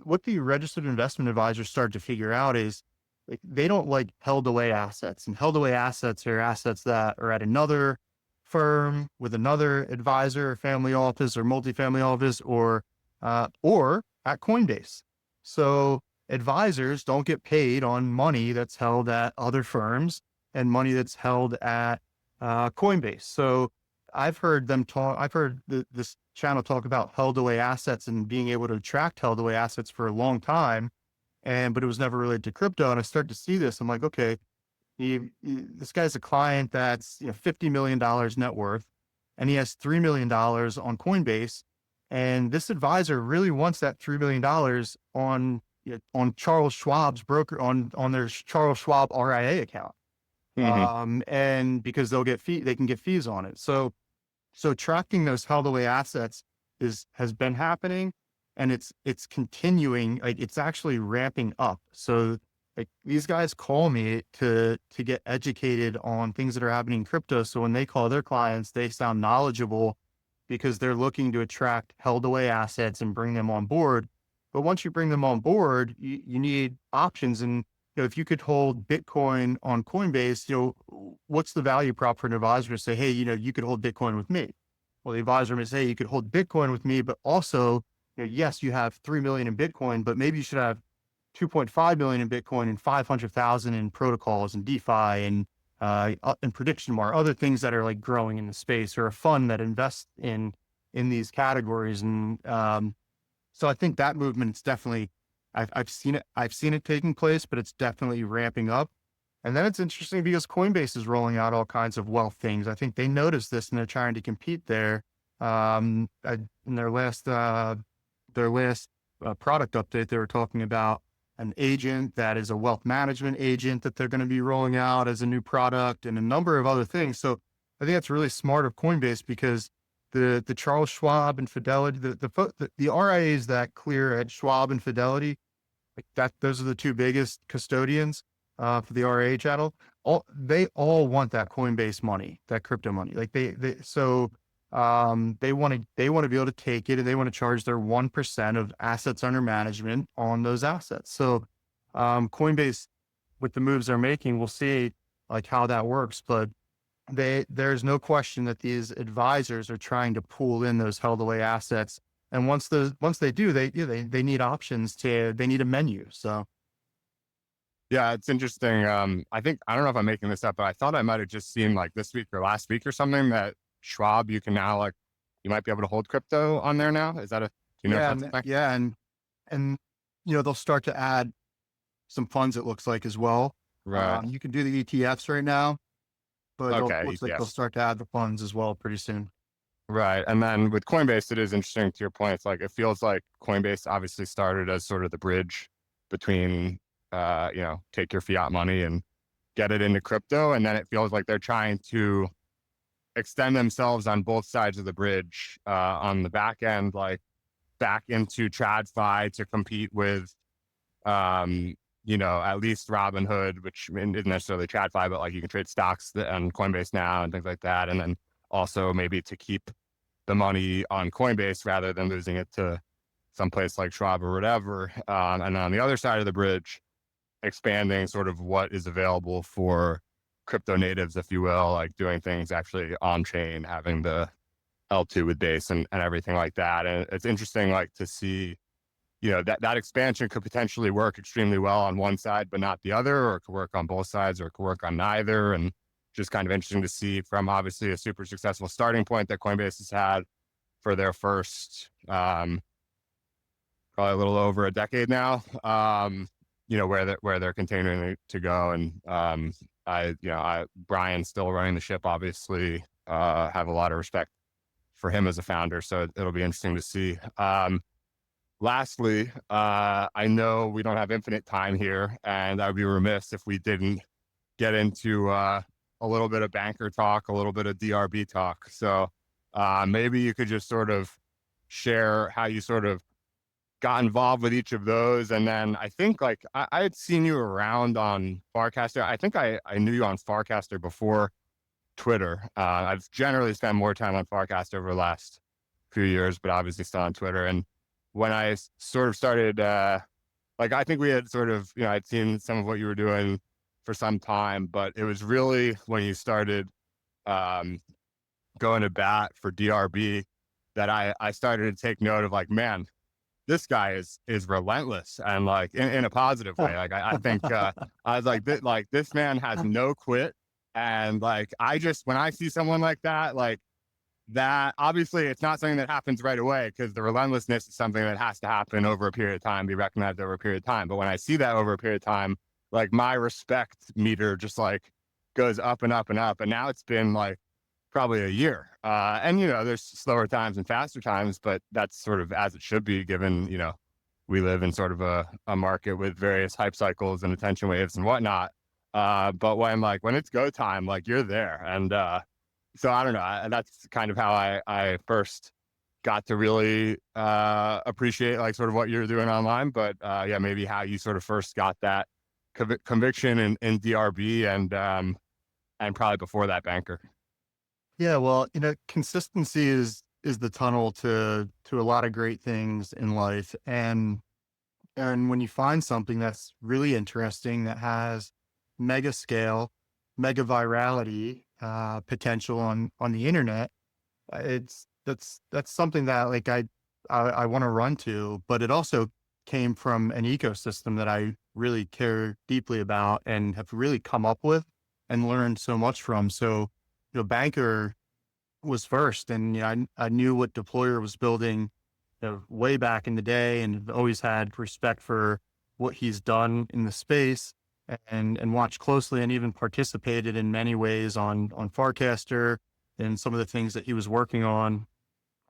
what the registered investment advisors start to figure out is like, they don't like held away assets, and held away assets are assets that are at another firm with another advisor or family office or multifamily office or at Coinbase. So advisors don't get paid on money that's held at other firms and money that's held at Coinbase. So I've heard this channel talk about held away assets and being able to attract held away assets for a long time. But it was never related to crypto. And I start to see this. I'm like, okay, this guy's a client that's $50 million net worth, and he has $3 million on Coinbase. And this advisor really wants that $3 million on Charles Schwab's broker, on their Charles Schwab RIA account. And because they can get fees on it. So tracking those held away assets has been happening, and it's continuing. Like, it's actually ramping up. So like, these guys call me to get educated on things that are happening in crypto. So when they call their clients, they sound knowledgeable because they're looking to attract held away assets and bring them on board. But once you bring them on board, you need options. And if you could hold Bitcoin on Coinbase, what's the value prop for an advisor to say, hey, you could hold Bitcoin with me? Well, the advisor may say, you could hold Bitcoin with me, but also, yes, you have 3 million in Bitcoin, but maybe you should have 2.5 million in Bitcoin and 500,000 in protocols and DeFi and prediction market, other things that are like growing in the space, or a fund that invests in these categories. And so I think that movement's definitely, I've seen it taking place, but it's definitely ramping up. And then it's interesting because Coinbase is rolling out all kinds of wealth things. I think they noticed this and they're trying to compete there. In their last product update, they were talking about an agent that is a wealth management agent that they're going to be rolling out as a new product, and a number of other things. So I think that's really smart of Coinbase, because the Charles Schwab and Fidelity, the RIAs that clear at Schwab and Fidelity, like that, those are the two biggest custodians for the RIA channel. They all want that Coinbase money, that crypto money. Like they want to be able to take it, and they want to charge their 1% of assets under management on those assets. So Coinbase, with the moves they're making, we'll see like how that works. But there's no question that these advisors are trying to pull in those held away assets. And once they do, they need options they need a menu. So. Yeah, it's interesting. I don't know if I'm making this up, but I thought I might have just seen like this week or last week or something that Schwab, you can now you might be able to hold crypto on there now. Is that do you know if that's a thing? Yeah. And they'll start to add some funds, it looks like, as well. Right. You can do the ETFs right now, but Okay, it looks like ETFs. they'll start to add the funds as well pretty soon. Right. And then with Coinbase, it is interesting to your point. It's like, it feels like Coinbase obviously started as sort of the bridge between, take your fiat money and get it into crypto. And then it feels like they're trying to extend themselves on both sides of the bridge, on the back end, like back into TradFi to compete with, at least Robinhood, which isn't necessarily TradFi, but like you can trade stocks on Coinbase now and things like that. And then also maybe to keep the money on Coinbase rather than losing it to someplace like Schwab or whatever. And on the other side of the bridge, expanding sort of what is available for crypto natives, if you will, like doing things actually on chain, having the L2 with Base and everything like that. And it's interesting, like, to see, that expansion could potentially work extremely well on one side, but not the other, or it could work on both sides, or it could work on neither. And just kind of interesting to see from obviously a super successful starting point that Coinbase has had for their first, probably a little over a decade now, where they're continuing to go. And Brian's still running the ship, obviously, have a lot of respect for him as a founder. So it'll be interesting to see. Lastly, I know we don't have infinite time here, and I'd be remiss if we didn't get into a little bit of banker talk, a little bit of DRB talk. So maybe you could just sort of share how you sort of got involved with each of those. And then I think, like, I had seen you around on Farcaster. I think I knew you on Farcaster before Twitter. I've generally spent more time on Farcaster over the last few years, but obviously still on Twitter. And when I sort of started, I think we had sort of, I'd seen some of what you were doing for some time, but it was really when you started going to bat for DRB that I started to take note of, like, man, this guy is relentless, and like in a positive way. Like I think I was like this man has no quit. And like, when I see someone like that, obviously it's not something that happens right away, because the relentlessness is something that has to happen over a period of time, be recognized over a period of time. But when I see that over a period of time, like, my respect meter just like goes up and up and up. And now it's been like probably a year. And there's slower times and faster times, but that's sort of as it should be, given, we live in sort of a market with various hype cycles and attention waves and whatnot. But when it's go time, like, you're there. And so I don't know, that's kind of how I first got to really appreciate, like, sort of what you're doing online. But maybe how you sort of first got that conviction in DRB and probably before that banker. Yeah, well, consistency is the tunnel to a lot of great things in life. And when you find something that's really interesting, that has mega scale, mega virality potential on the internet, that's something that, like, I want to run to. But it also came from an ecosystem that I really care deeply about and have really come up with and learned so much from. So, banker was first, and I knew what Deployer was building way back in the day, and always had respect for what he's done in the space, and watched closely, and even participated in many ways on Farcaster and some of the things that he was working on.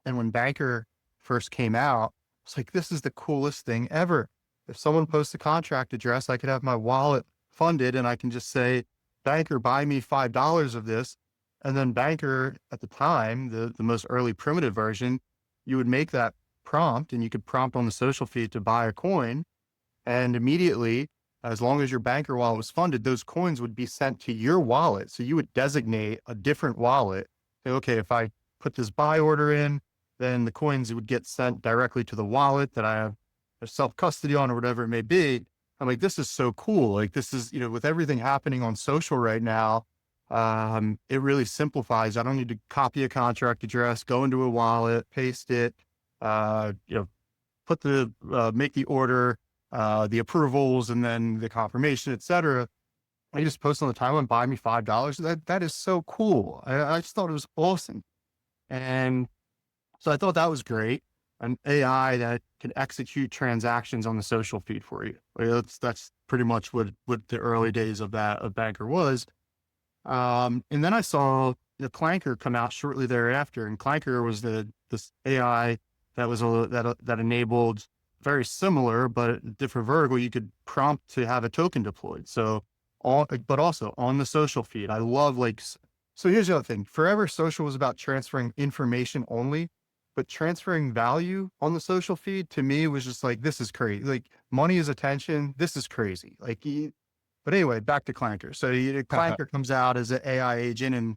And when banker first came out, it's like, this is the coolest thing ever. If someone posts a contract address, I could have my wallet funded, and I can just say, banker, buy me $5 of this. And then banker, at the time, the most early primitive version, you would make that prompt, and you could prompt on the social feed to buy a coin. And immediately, as long as your banker wallet was funded, those coins would be sent to your wallet. So you would designate a different wallet. Say, okay, if I put this buy order in, then the coins would get sent directly to the wallet that I have a self-custody on, or whatever it may be. I'm like, this is so cool. Like, this is, with everything happening on social right now, it really simplifies. I don't need to copy a contract address, go into a wallet, paste it, put make the order, the approvals, and then the confirmation, etc. I just post on the timeline, buy me $5. That is so cool. I just thought it was awesome. And so I thought that was great. An AI that can execute transactions on the social feed for you. That's pretty much what the early days of banker was. And then I saw the Clanker come out shortly thereafter, and Clanker was this AI that was that enabled very similar but different vertical. You could prompt to have a token deployed. So but also on the social feed. I love, like, so here's the other thing. Forever social was about transferring information only, but transferring value on the social feed, to me, was just like, this is crazy. Like, money is attention. This is crazy. Like, but anyway, back to Clanker. So Clanker comes out as an AI agent, and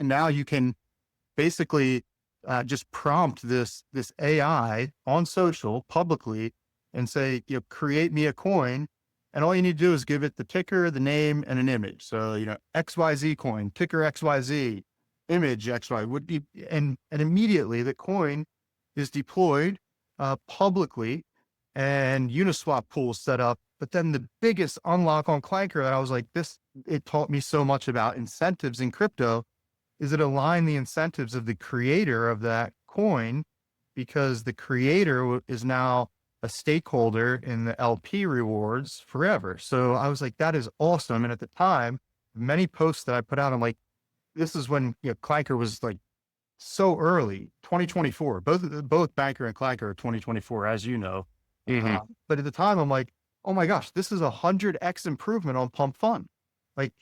now you can basically just prompt this AI on social publicly and say, create me a coin. And all you need to do is give it the ticker, the name, and an image. So, XYZ coin, ticker XYZ, image XY would be, and immediately the coin is deployed publicly, and Uniswap pool set up. But then the biggest unlock on Clanker that I was like, it taught me so much about incentives in crypto, is it aligned the incentives of the creator of that coin, because the creator is now a stakeholder in the LP rewards forever. So I was like, that is awesome. And at the time, many posts that I put out, I'm like, this is when Clanker was like so early, 2024. Both Banker and Clanker are 2024, as you know. Mm-hmm. But at the time, I'm like, oh my gosh, this is 100x improvement on Pump Fund. Like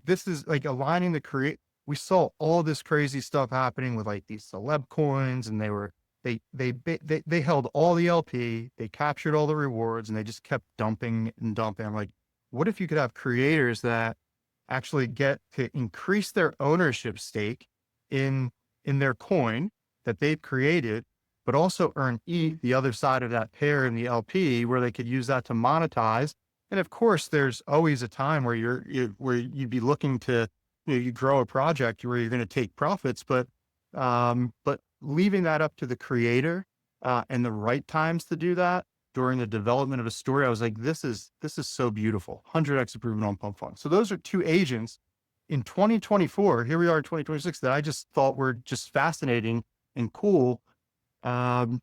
this is like aligning the create. We saw all this crazy stuff happening with like these celeb coins, and they held all the LP, they captured all the rewards, and they just kept dumping and dumping. I'm like, what if you could have creators that actually get to increase their ownership stake in their coin that they've created, but also earn ETH, the other side of that pair in the LP, where they could use that to monetize. And of course, there's always a time where where you'd be looking to, you grow a project where you're going to take profits, but leaving that up to the creator and the right times to do that during the development of a story, I was like, this is so beautiful. 100x improvement on Pump Fund. So those are two agents in 2024. Here we are in 2026 that I just thought were just fascinating and cool. And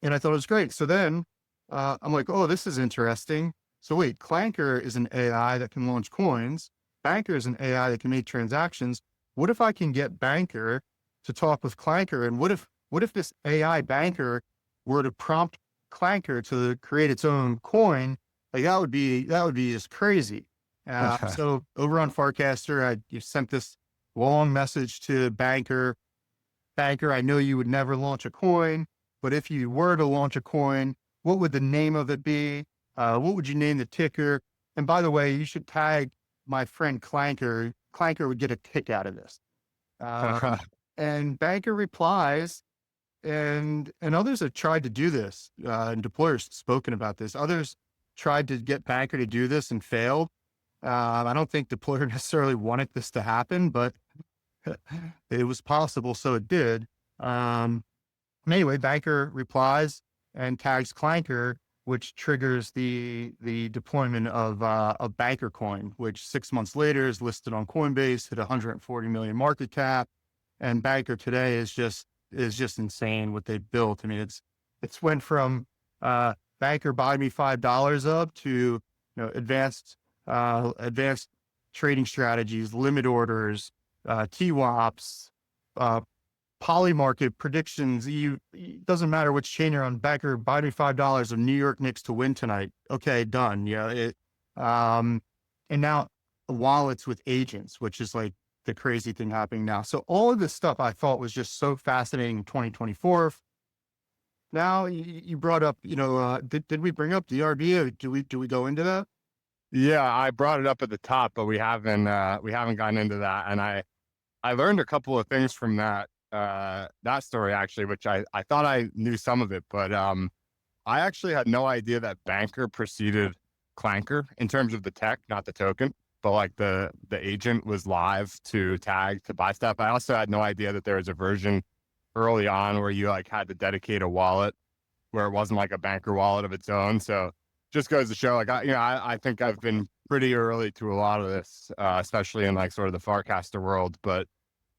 I thought it was great. So then I'm like, oh, this is interesting. So wait, Clanker is an AI that can launch coins. Banker is an AI that can make transactions. What if I can get Banker to talk with Clanker? And what if this AI Banker were to prompt Clanker to create its own coin? Like that would be just crazy. So over on Farcaster, you sent this long message to Banker. Banker, I know you would never launch a coin, but if you were to launch a coin, what would the name of it be? What would you name the ticker? And by the way, you should tag my friend Clanker. Clanker would get a kick out of this. And Banker replies, and others have tried to do this, and deployers have spoken about this. Others tried to get Banker to do this and failed. I don't think deployer necessarily wanted this to happen, but it was possible, so it did. Anyway, Banker replies and tags Clanker, which triggers the deployment of a Banker coin, which 6 months later is listed on Coinbase, hit 140 million market cap. And Banker today is just insane what they built. I mean, it's went from Banker buy me $5 up to advanced trading strategies, limit orders, TWAPs, polymarket predictions. It doesn't matter which chain you're on. Banker, buy me $5 of New York Knicks to win tonight. Okay, done. And now wallets with agents, which is like the crazy thing happening now. So all of this stuff I thought was just so fascinating in 2024. Now you brought up, did we bring up DRB? Or do we go into that? Yeah, I brought it up at the top, but we haven't gotten into that. And I learned a couple of things from that story actually, which I thought I knew some of it, but I actually had no idea that Banker preceded Clanker in terms of the tech, not the token, but like the agent was live to tag to buy stuff. I also had no idea that there was a version early on where you like had to dedicate a wallet where it wasn't like a Banker wallet of its own. So just goes to show, like, I think I've been pretty early to a lot of this, especially in like sort of the Farcaster world, but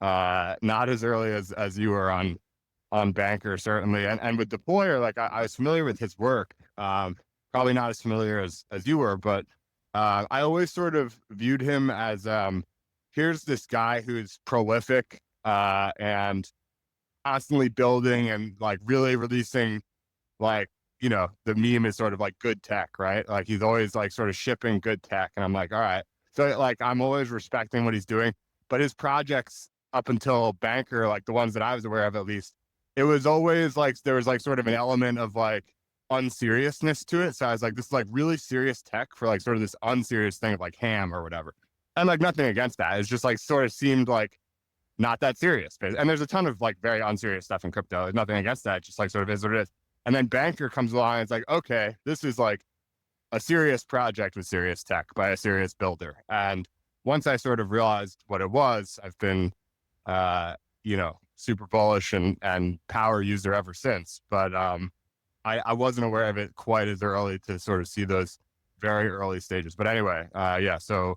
not as early as you were on Banker, certainly. And with Deployer, like I was familiar with his work, probably not as familiar as you were, but I always sort of viewed him as, here's this guy who's prolific and constantly building and like really releasing, like, the meme is sort of like good tech, right? Like he's always like sort of shipping good tech. And I'm like, all right. So like, I'm always respecting what he's doing, but his projects up until Banker, like the ones that I was aware of, at least, it was always like, there was like sort of an element of like unseriousness to it. So I was like, this is like really serious tech for like sort of this unserious thing of like ham or whatever. And like nothing against that. It's just like sort of seemed like not that serious. And there's a ton of like very unserious stuff in crypto. There's nothing against that. Just like sort of is what it is. And then banker comes along and it's like, okay, this is like a serious project with serious tech by a serious builder. And once I sort of realized what it was, I've been, super bullish and power user ever since. But I wasn't aware of it quite as early to sort of see those very early stages. But anyway, so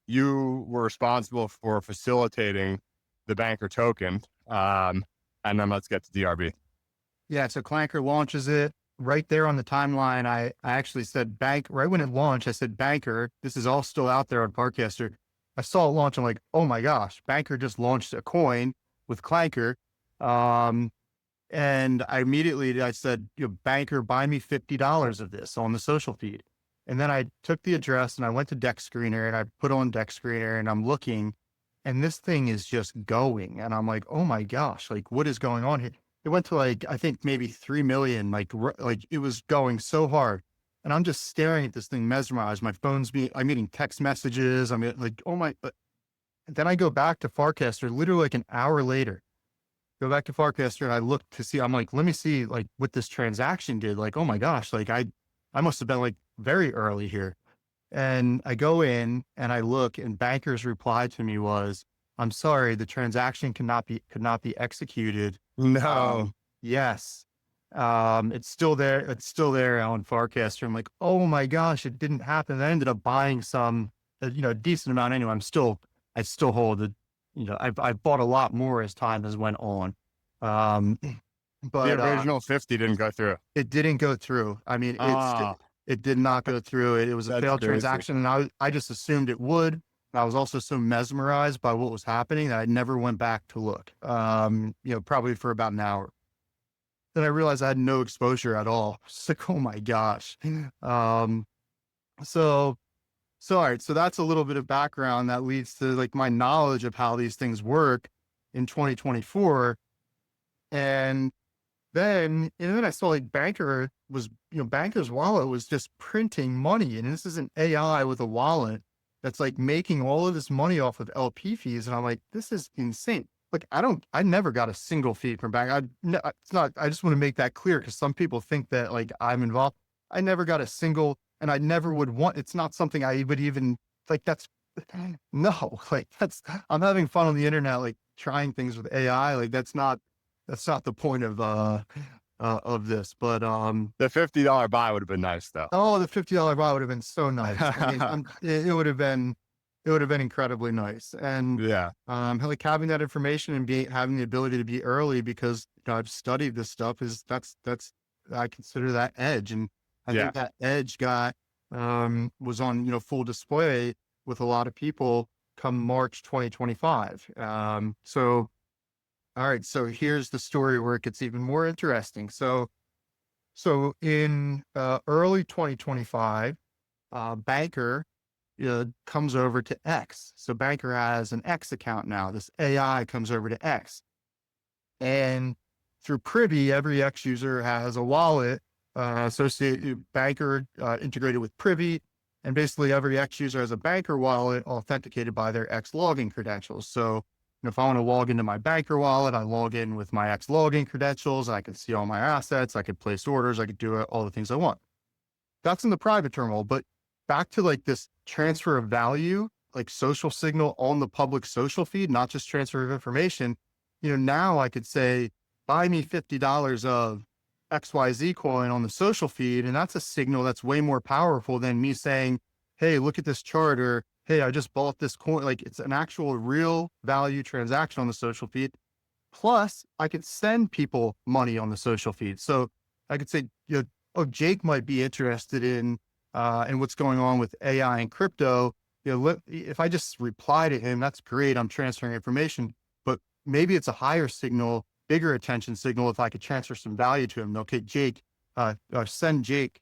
you were responsible for facilitating the banker token. And then let's get to DRB. Yeah. So Clanker launches it right there on the timeline. I actually said bank right when it launched. I said banker. This is all still out there on Parkcaster. I saw it launch. I'm like, oh my gosh, banker just launched a coin with Clanker. And I said, banker, buy me $50 of this on the social feed. And then I took the address and I went to Deck Screener and I put on Deck Screener and I'm looking and this thing is just going. And I'm like, oh my gosh, like what is going on here? It went to like, I think maybe 3 million, like it was going so hard. And I'm just staring at this thing mesmerized. My I'm getting text messages. I'm like, oh my, and then I go back to Farcaster literally like an hour later, go back to Farcaster and I look to see, I'm like, let me see like what this transaction did. Like, oh my gosh, like I must have been like very early here. And I go in and I look and banker's reply to me was, I'm sorry, the transaction could not be executed. No. Yes. It's still there. It's still there on Farcaster. I'm like, oh my gosh, it didn't happen. I ended up buying some, a decent amount anyway. I still hold it. I've bought a lot more as time has went on. But the original 50 didn't go through. It didn't go through. I mean, it did not go through. It was a failed transaction, and I just assumed it would. I was also so mesmerized by what was happening that I never went back to look. Probably for about an hour. Then I realized I had no exposure at all. It's like, oh my gosh. So all right. So that's a little bit of background that leads to like my knowledge of how these things work in 2024. And then I saw like banker's wallet was just printing money. And this is an AI with a wallet that's like making all of this money off of LP fees. And I'm like, this is insane. Like, I never got a single fee from bank. I just want to make that clear because some people think that like I'm involved. I never got a single, and I never would want, it's not something I would even like, I'm having fun on the internet, like trying things with AI. Like that's not the point of this, but, the $50 buy would have been nice though. Oh, the $50 buy would have been so nice. I mean, it would have been incredibly nice. And like having that information and having the ability to be early because I've studied this stuff I consider that edge. And I think that edge was on, full display with a lot of people come March 2025. All right. So here's the story where it gets even more interesting. So in early 2025, banker comes over to X. So banker has an X account now. This AI comes over to X. And through Privy, every X user has a wallet associated banker integrated with Privy. And basically every X user has a banker wallet authenticated by their X login credentials. So if I want to log into my banker wallet, I log in with my X login credentials. I can see all my assets. I could place orders. I could do all the things I want. That's in the private terminal. But back to like this transfer of value, like social signal on the public social feed, not just transfer of information. Now I could say, buy me $50 of XYZ coin on the social feed. And that's a signal that's way more powerful than me saying, hey, look at this chart, or hey, I just bought this coin. Like it's an actual real value transaction on the social feed. Plus I could send people money on the social feed. So I could say, Jake might be interested in what's going on with AI and crypto. If I just reply to him, that's great. I'm transferring information, but maybe it's a higher signal, bigger attention signal. If I could transfer some value to him, okay, Jake, send Jake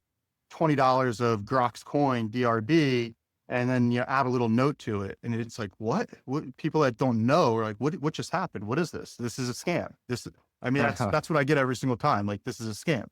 $20 of Grok's coin DRB, and then add a little note to it. And it's like, what people that don't know are like, what just happened? What is this? This is a scam. That's what I get every single time. Like, this is a scam.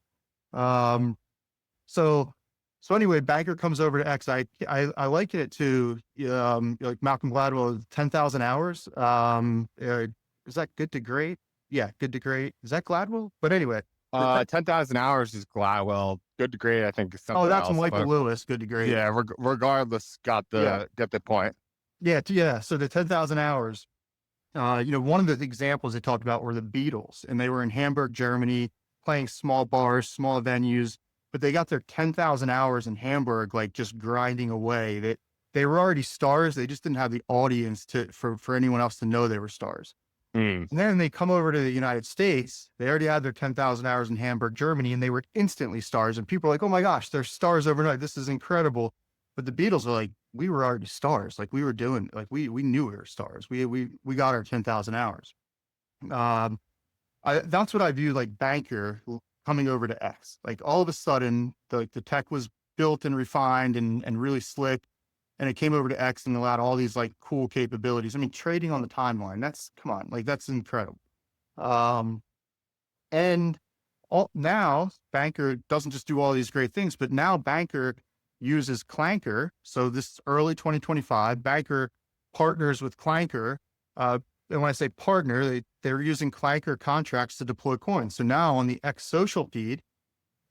So So anyway, banker comes over to X. I liken it to like Malcolm Gladwell, 10,000 hours. Is that good to great? Yeah, good to great. Is that Gladwell? But anyway, 10,000 hours is Gladwell. Good to great, I think, is oh, something that's else. Michael But Lewis. Good to great. yeah, regardless, Yeah, get the point. yeah. So the 10,000 hours. One of the examples they talked about were the Beatles, and they were in Hamburg, Germany, playing small bars, small venues, but they got their 10,000 hours in Hamburg, like just grinding away. They were already stars. They just didn't have the audience for anyone else to know they were stars. Mm. And then they come over to the United States. They already had their 10,000 hours in Hamburg, Germany, and they were instantly stars. And people are like, oh my gosh, they're stars overnight. This is incredible. But the Beatles are like, we were already stars. Like we were doing, like we knew we were stars. We got our 10,000 hours. That's what I view like banker coming over to X. Like all of a sudden, the tech was built and refined and really slick, and it came over to X and allowed all these like cool capabilities. I mean, trading on the timeline. Come on, like that's incredible. And now banker doesn't just do all these great things, but now banker uses Clanker. So this early 2025, banker partners with Clanker. And when I say partner, they're using Clanker contracts to deploy coins. So now on the X social feed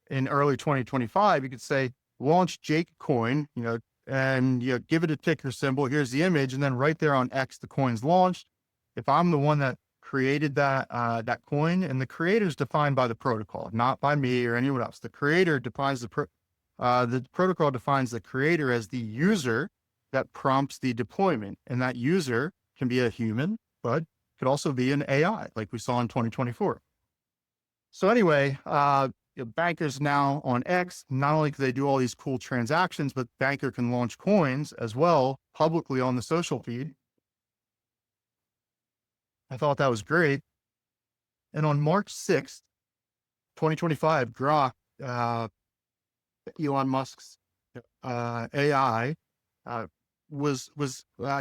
in early 2025, you could say launch Jake coin, and give it a ticker symbol. Here's the image, and then right there on X, the coin's launched. If I'm the one that created that coin, and the creator is defined by the protocol, not by me or anyone else. The creator defines the protocol defines the creator as the user that prompts the deployment, and that user can be a human, but could also be an AI, like we saw in 2024. So anyway, bankers now on X, not only can they do all these cool transactions, but banker can launch coins as well publicly on the social feed. I thought that was great. And on March 6th, 2025, Grok, Elon Musk's AI,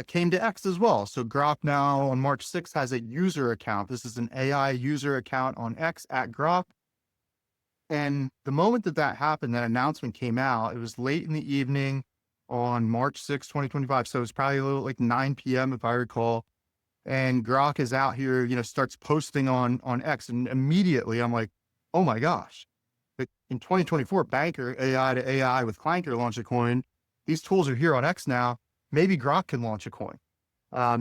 came to X as well. So Grok now on March 6th has a user account. This is an AI user account on X at Grok. And the moment that happened, that announcement came out, it was late in the evening on March 6th, 2025. So it was probably a little like 9 p.m. if I recall. And Grok is out here, starts posting on X. And immediately I'm like, oh my gosh. In 2024, banker AI to AI with Clanker launch a coin. These tools are here on X now. Maybe Grok can launch a coin.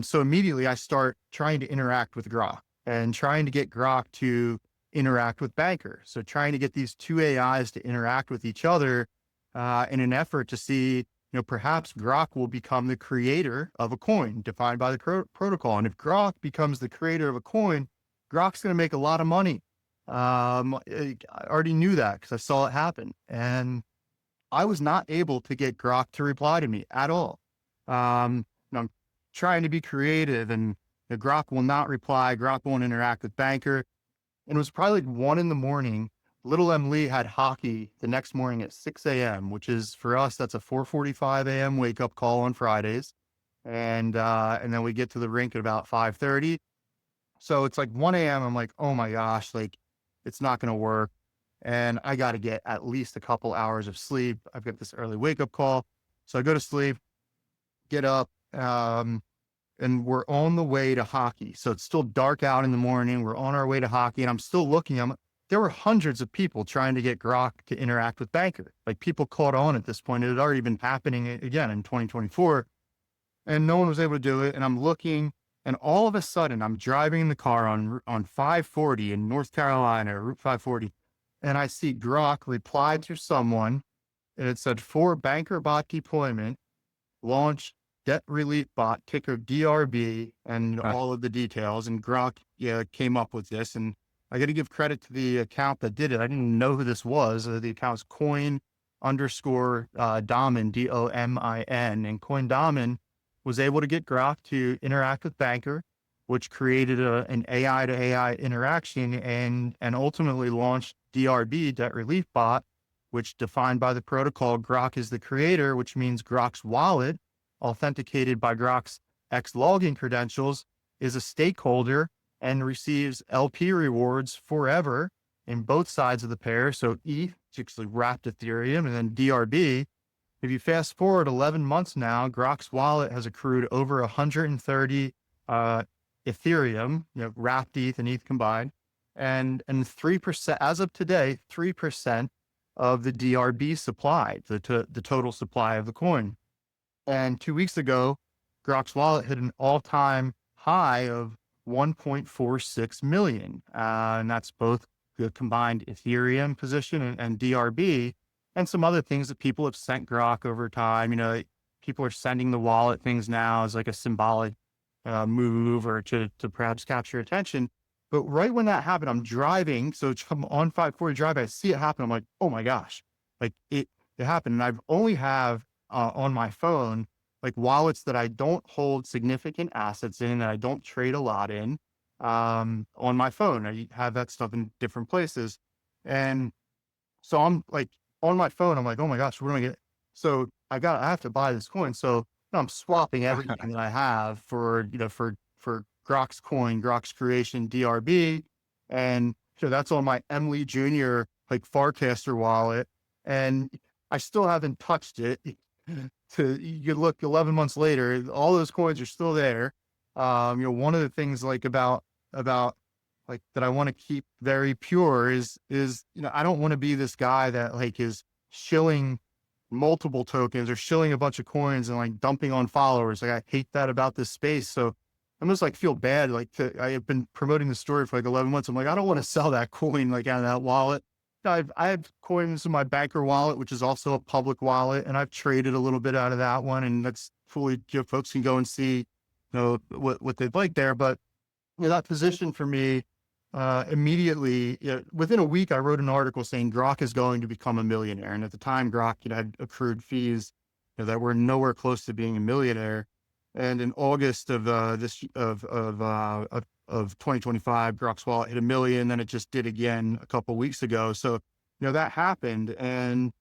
So immediately I start trying to interact with Grok and trying to get Grok to interact with banker. So trying to get these two AIs to interact with each other in an effort to see, perhaps Grok will become the creator of a coin defined by the protocol. And if Grok becomes the creator of a coin, Grok's going to make a lot of money. I already knew that because I saw it happen, and I was not able to get Grok to reply to me at all. I'm trying to be creative, and Grok will not reply. Grok won't interact with banker. And it was probably like 1 a.m. Little Mlee had hockey the next morning at 6 a.m., which is for us, that's a 4:45 a.m. wake up call on Fridays. And then we get to the rink at about 5:30. So it's like 1 a.m. I'm like, oh my gosh, like it's not going to work. And I got to get at least a couple hours of sleep. I've got this early wake up call. So I go to sleep, get up, and we're on the way to hockey. So it's still dark out in the morning. We're on our way to hockey, and I'm still looking. There were hundreds of people trying to get Grok to interact with banker. Like people caught on at this point. It had already been happening again in 2024, and no one was able to do it. And I'm looking, and all of a sudden I'm driving in the car on 540 in North Carolina, Route 540. And I see Grok reply to someone, and it said, for banker bot deployment, launch debt relief bot, ticker DRB, and all of the details. And Grok came up with this. And I got to give credit to the account that did it. I didn't know who this was. The account's coin_Domin, Domin. And Domin was able to get Grok to interact with banker, which created an AI to AI interaction and ultimately launched DRB, debt relief bot, which defined by the protocol, Grok is the creator, which means Grok's wallet, authenticated by Grok's X login credentials, is a stakeholder and receives LP rewards forever in both sides of the pair. So ETH, actually wrapped Ethereum, and then DRB. If you fast forward 11 months now, Grok's wallet has accrued over 130 Ethereum, wrapped ETH and ETH combined, and 3%, as of today, 3% of the DRB supply, the total supply of the coin. And 2 weeks ago, Grok's wallet hit an all-time high of 1.46 million. And that's both the combined Ethereum position and DRB, and some other things that people have sent Grok over time. People are sending the wallet things now as like a symbolic move or to perhaps capture attention. But right when that happened, I'm driving. So I'm on 540 drive. I see it happen. I'm like, oh my gosh, like it happened. And I've only have on my phone, like wallets that I don't hold significant assets in, that I don't trade a lot in, on my phone. I have that stuff in different places. And so I'm like on my phone, I'm like, oh my gosh, what am I get? So I have to buy this coin. So I'm swapping everything that I have for Grok's coin, Grok's creation, DRB. And so that's on my Mlee Jr. like Farcaster wallet. And I still haven't touched it. You look 11 months later, all those coins are still there. One of the things like about like that I want to keep very pure is, I don't want to be this guy that like is shilling multiple tokens or shilling a bunch of coins and like dumping on followers. Like I hate that about this space. So I almost like feel bad. I have been promoting the story for like 11 months. I'm like, I don't want to sell that coin like out of that wallet. I have coins in my banker wallet, which is also a public wallet, and I've traded a little bit out of that one, and that's fully, folks can go and see, what they'd like there. But that position for me, immediately, within a week, I wrote an article saying Grok is going to become a millionaire. And at the time, Grok had accrued fees that were nowhere close to being a millionaire. And in August of 2025, Grok's wallet hit 1 million. Then it just did again a couple of weeks ago. So, that happened. And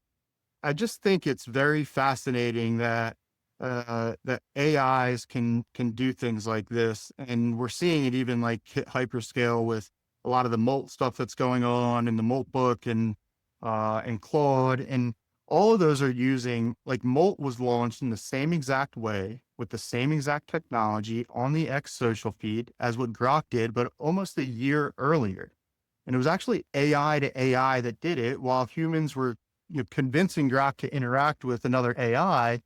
I just think it's very fascinating that AIs can do things like this. And we're seeing it even like hit hyperscale with a lot of the Molt stuff that's going on in the Molt book and Claude, and all of those are using, like, Molt was launched in the same exact way with the same exact technology on the X social feed as what Grok did, but almost a year earlier. And it was actually AI to AI that did it, while humans were convincing Grok to interact with another AI.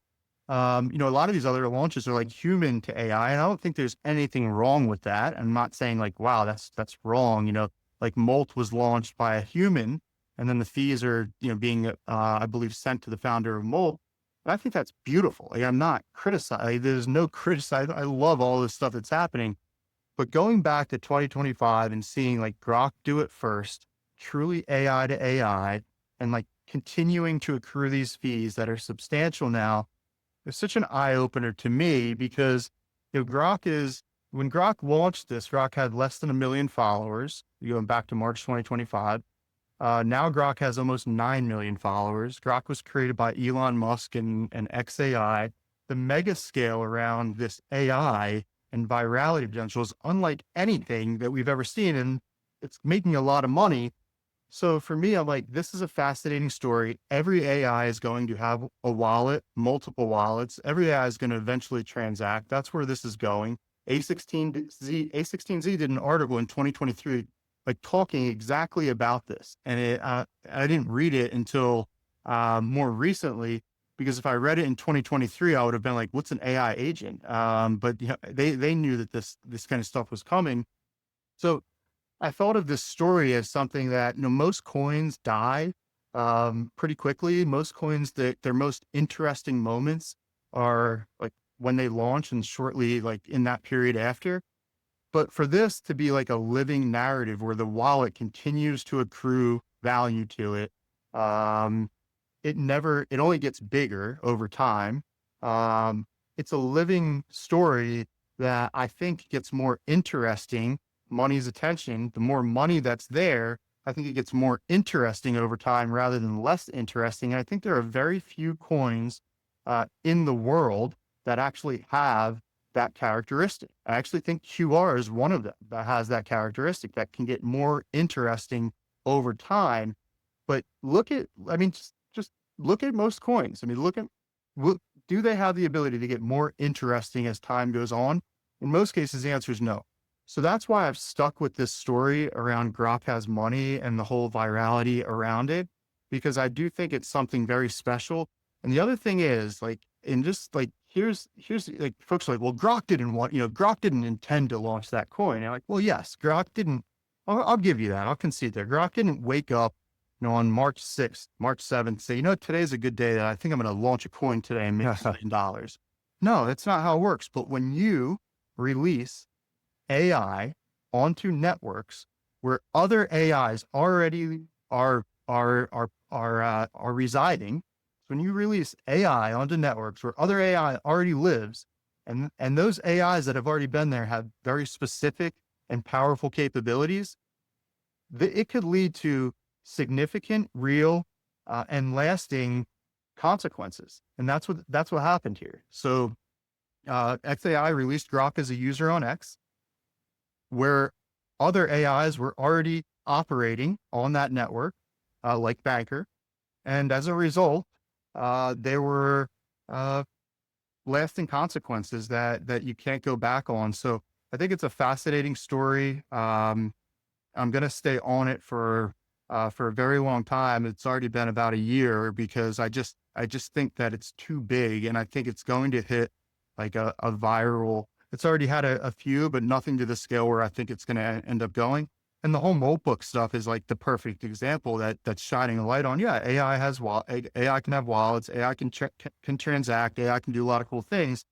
A lot of these other launches are like human to AI, and I don't think there's anything wrong with that. I'm not saying like, wow, that's wrong. Like Molt was launched by a human, and then the fees are, being, I believe, sent to the founder of Molt. And I think that's beautiful. Like, I'm not criticizing. There's no criticize. I love all this stuff that's happening. But going back to 2025 and seeing like Grok do it first, truly AI to AI, and like continuing to accrue these fees that are substantial now, it's such an eye opener to me, because when Grok launched this, Grok had less than 1 million followers, going back to March 2025. Now Grok has almost 9 million followers. Grok was created by Elon Musk and XAI. The mega scale around this AI and virality potential is unlike anything that we've ever seen, and it's making a lot of money. So for me, I'm like, this is a fascinating story. Every AI is going to have a wallet, multiple wallets. Every AI is going to eventually transact. That's where this is going. A16Z did an article in 2023, like talking exactly about this. And I didn't read it until more recently, because if I read it in 2023, I would have been like, what's an AI agent? But they knew that this kind of stuff was coming. So I thought of this story as something that, most coins die pretty quickly. Most coins, their most interesting moments are like when they launch and shortly like in that period after. But for this to be like a living narrative where the wallet continues to accrue value to it, it only gets bigger over time. It's a living story that I think gets more interesting. Money's attention, the more money that's there, I think it gets more interesting over time rather than less interesting. And I think there are very few coins in the world that actually have that characteristic. I actually think QR is one of them that has that characteristic, that can get more interesting over time. But I mean, just look at most coins. I mean, do they have the ability to get more interesting as time goes on? In most cases, the answer is no. So that's why I've stuck with this story around Grok has money and the whole virality around it, because I do think it's something very special. And the other thing is like, and just like, here's like folks are like, well, Grok didn't intend to launch that coin. And I'm like, well, yes, Grok didn't. I'll give you that. I'll concede there. Grok didn't wake up, on March 6th, March 7th, say, today's a good day that I think I'm going to launch a coin today and make $1 million. No, that's not how it works. But when you release AI onto networks where other AIs already are residing, so when you release AI onto networks where other AI already lives, and those AIs that have already been there have very specific and powerful capabilities, it could lead to significant, real, and lasting consequences. And that's what happened here. So XAI released Grok as a user on X, where other AIs were already operating on that network, like Banker. And as a result, there were lasting consequences that you can't go back on. So I think it's a fascinating story. I'm going to stay on it for a very long time. It's already been about a year because I just think that it's too big, and I think it's going to hit like a viral. It's already had a few, but nothing to the scale where I think it's going to end up going. And the whole notebook stuff is like the perfect example that's shining a light on. Yeah, AI can have wallets, AI can transact, AI can do a lot of cool things.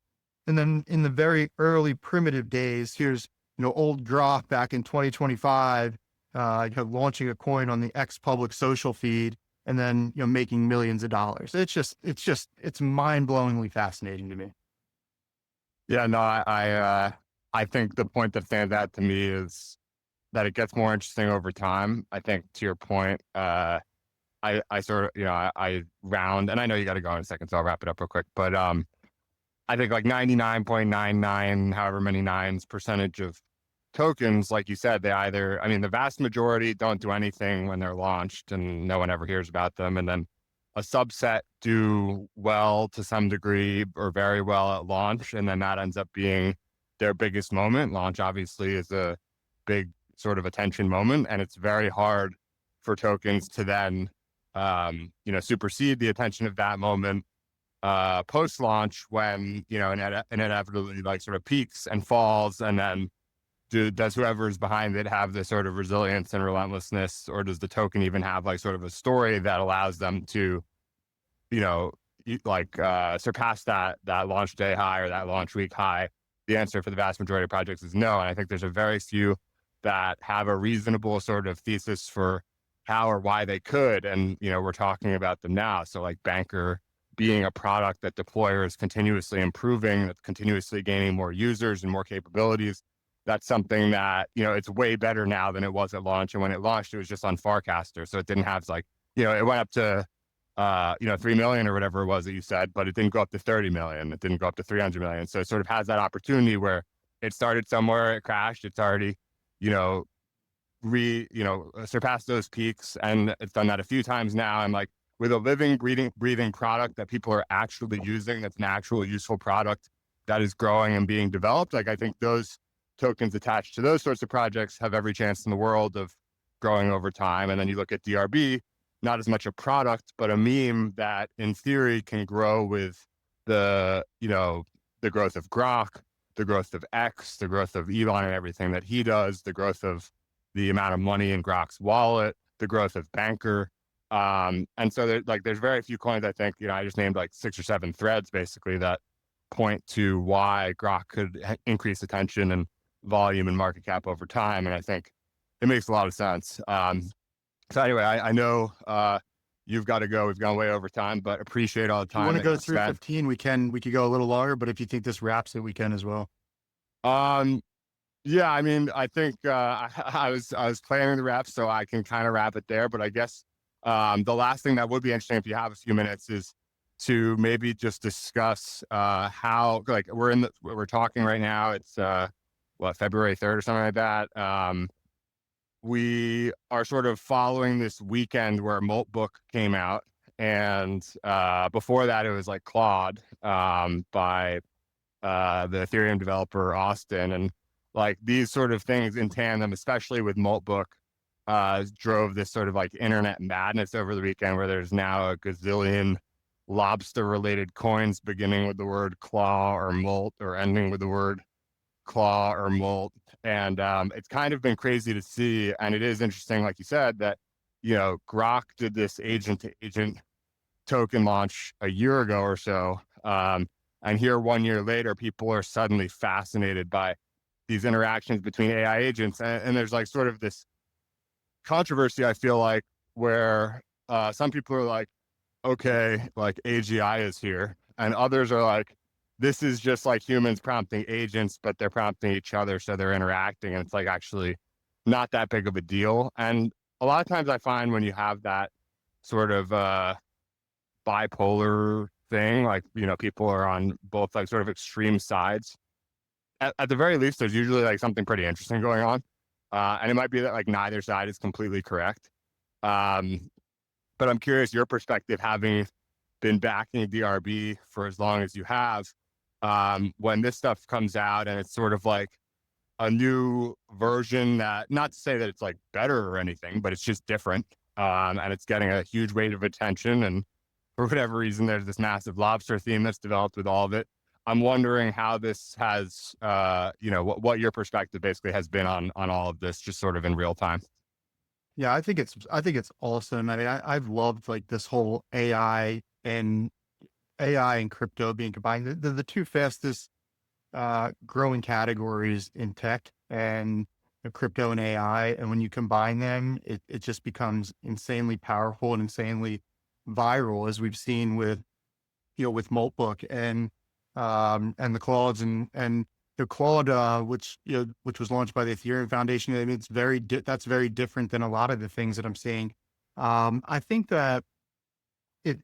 And then in the very early primitive days, here's old Grok back in 2025, launching a coin on the X public social feed, and then making millions of dollars. It's mind-blowingly fascinating to me. Yeah, no, I think the point that stands out to me is that it gets more interesting over time. I think to your point, I sort of, I round, and I know you got to go in a second, so I'll wrap it up real quick. But I think like 99.99, however many nines percentage of tokens, like you said, the vast majority don't do anything when they're launched and no one ever hears about them. And then a subset do well to some degree or very well at launch. And then that ends up being their biggest moment. Launch obviously is a big sort of attention moment, and it's very hard for tokens to then, supersede the attention of that moment post-launch when, it inevitably like sort of peaks and falls, and then does whoever's behind it have this sort of resilience and relentlessness, or does the token even have like sort of a story that allows them to, surpass that launch day high or that launch week high? The answer for the vast majority of projects is no. And I think there's a very few that have a reasonable sort of thesis for how or why they could. And, we're talking about them now. So like Banker being a product that deployer is continuously improving, that's continuously gaining more users and more capabilities. That's something that, it's way better now than it was at launch. And when it launched, it was just on Farcaster. So it didn't have like, it went up to, 3 million or whatever it was that you said, but it didn't go up to 30 million. It didn't go up to 300 million. So it sort of has that opportunity where it started somewhere, it crashed, it's already, surpassed those peaks. And it's done that a few times now. And like with a living, breathing product that people are actually using, that's an actual useful product that is growing and being developed. Like I think those tokens attached to those sorts of projects have every chance in the world of growing over time. And then you look at DRB, not as much a product, but a meme that in theory can grow with the growth of Grok, the growth of X, the growth of Elon and everything that he does, the growth of the amount of money in Grok's wallet, the growth of Banker. And so there's very few coins, I think, I just named like 6 or 7 threads basically that point to why Grok could increase attention and volume and market cap over time. And I think it makes a lot of sense. So anyway, I know you've got to go. We've gone way over time, but appreciate all the time. If you want to go through 15, we could go a little longer, but if you think this wraps it, we can as well. Yeah, I mean, I think I was planning the wrap, so I can kind of wrap it there. But I guess the last thing that would be interesting if you have a few minutes is to maybe just discuss how, like, we're talking right now. It's February 3rd or something like that. we are sort of following this weekend where Moltbook came out. And before that, it was like Claude by the Ethereum developer Austin. And like these sort of things in tandem, especially with Moltbook, drove this sort of like internet madness over the weekend where there's now a gazillion lobster related coins beginning with the word claw or molt or ending with the word claw or molt. And it's kind of been crazy to see. And it is interesting, like you said, that, Grok did this agent to agent token launch a year ago or so. And here 1 year later, people are suddenly fascinated by these interactions between AI agents. And there's like sort of this controversy, I feel like, where some people are like, okay, like AGI is here. And others are like, this is just like humans prompting agents, but they're prompting each other. So they're interacting. And it's like actually not that big of a deal. And a lot of times I find when you have that sort of bipolar thing, like, people are on both like sort of extreme sides. At the very least, there's usually like something pretty interesting going on. And it might be that like neither side is completely correct. But I'm curious your perspective, having been backing DRB for as long as you have, when this stuff comes out and it's sort of like a new version that, not to say that it's like better or anything, but it's just different. And it's getting a huge weight of attention. And for whatever reason, there's this massive lobster theme that's developed with all of it. I'm wondering how this has, what your perspective basically has been on all of this, just sort of in real time. Yeah, I think it's awesome. I mean, I've loved like this whole AI and crypto being combined. The two fastest growing categories in tech and crypto and AI. And when you combine them, it just becomes insanely powerful and insanely viral, as we've seen with Moltbook and the Claudes and the Claude, which was launched by the Ethereum Foundation. I mean, that's very different than a lot of the things that I'm seeing. I think that the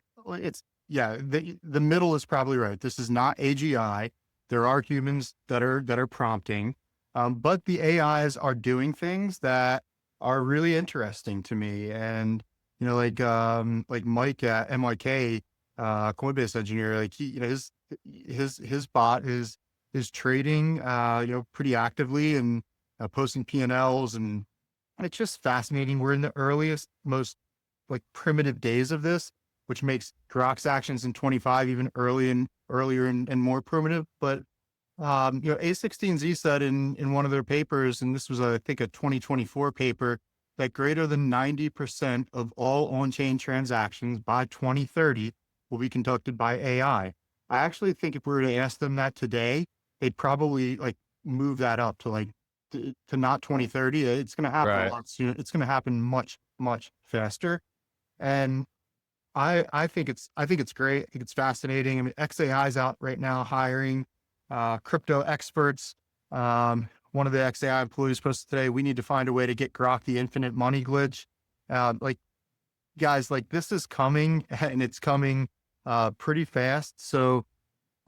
middle is probably right. This is not AGI. There are humans that are prompting, but the AIs are doing things that are really interesting to me. And like Mike at MYK, Coinbase engineer, like his bot is trading, pretty actively and posting P&Ls, and it's just fascinating. We're in the earliest, most like primitive days of this, which makes Grok's actions in 25 even earlier and more primitive. But A16Z said in one of their papers, and this was I think a 2024 paper, that greater than 90% of all on-chain transactions by 2030 will be conducted by AI. I actually think if we were to ask them that today, they'd probably like move that up to like to not 2030. It's going to happen a Right. lot sooner. It's going to happen much, much faster. And I think it's great. I think it's fascinating. I mean, XAI is out right now hiring crypto experts. One of the XAI employees posted today, we need to find a way to get Grok the infinite money glitch. Like, guys, like this is coming and it's coming pretty fast. So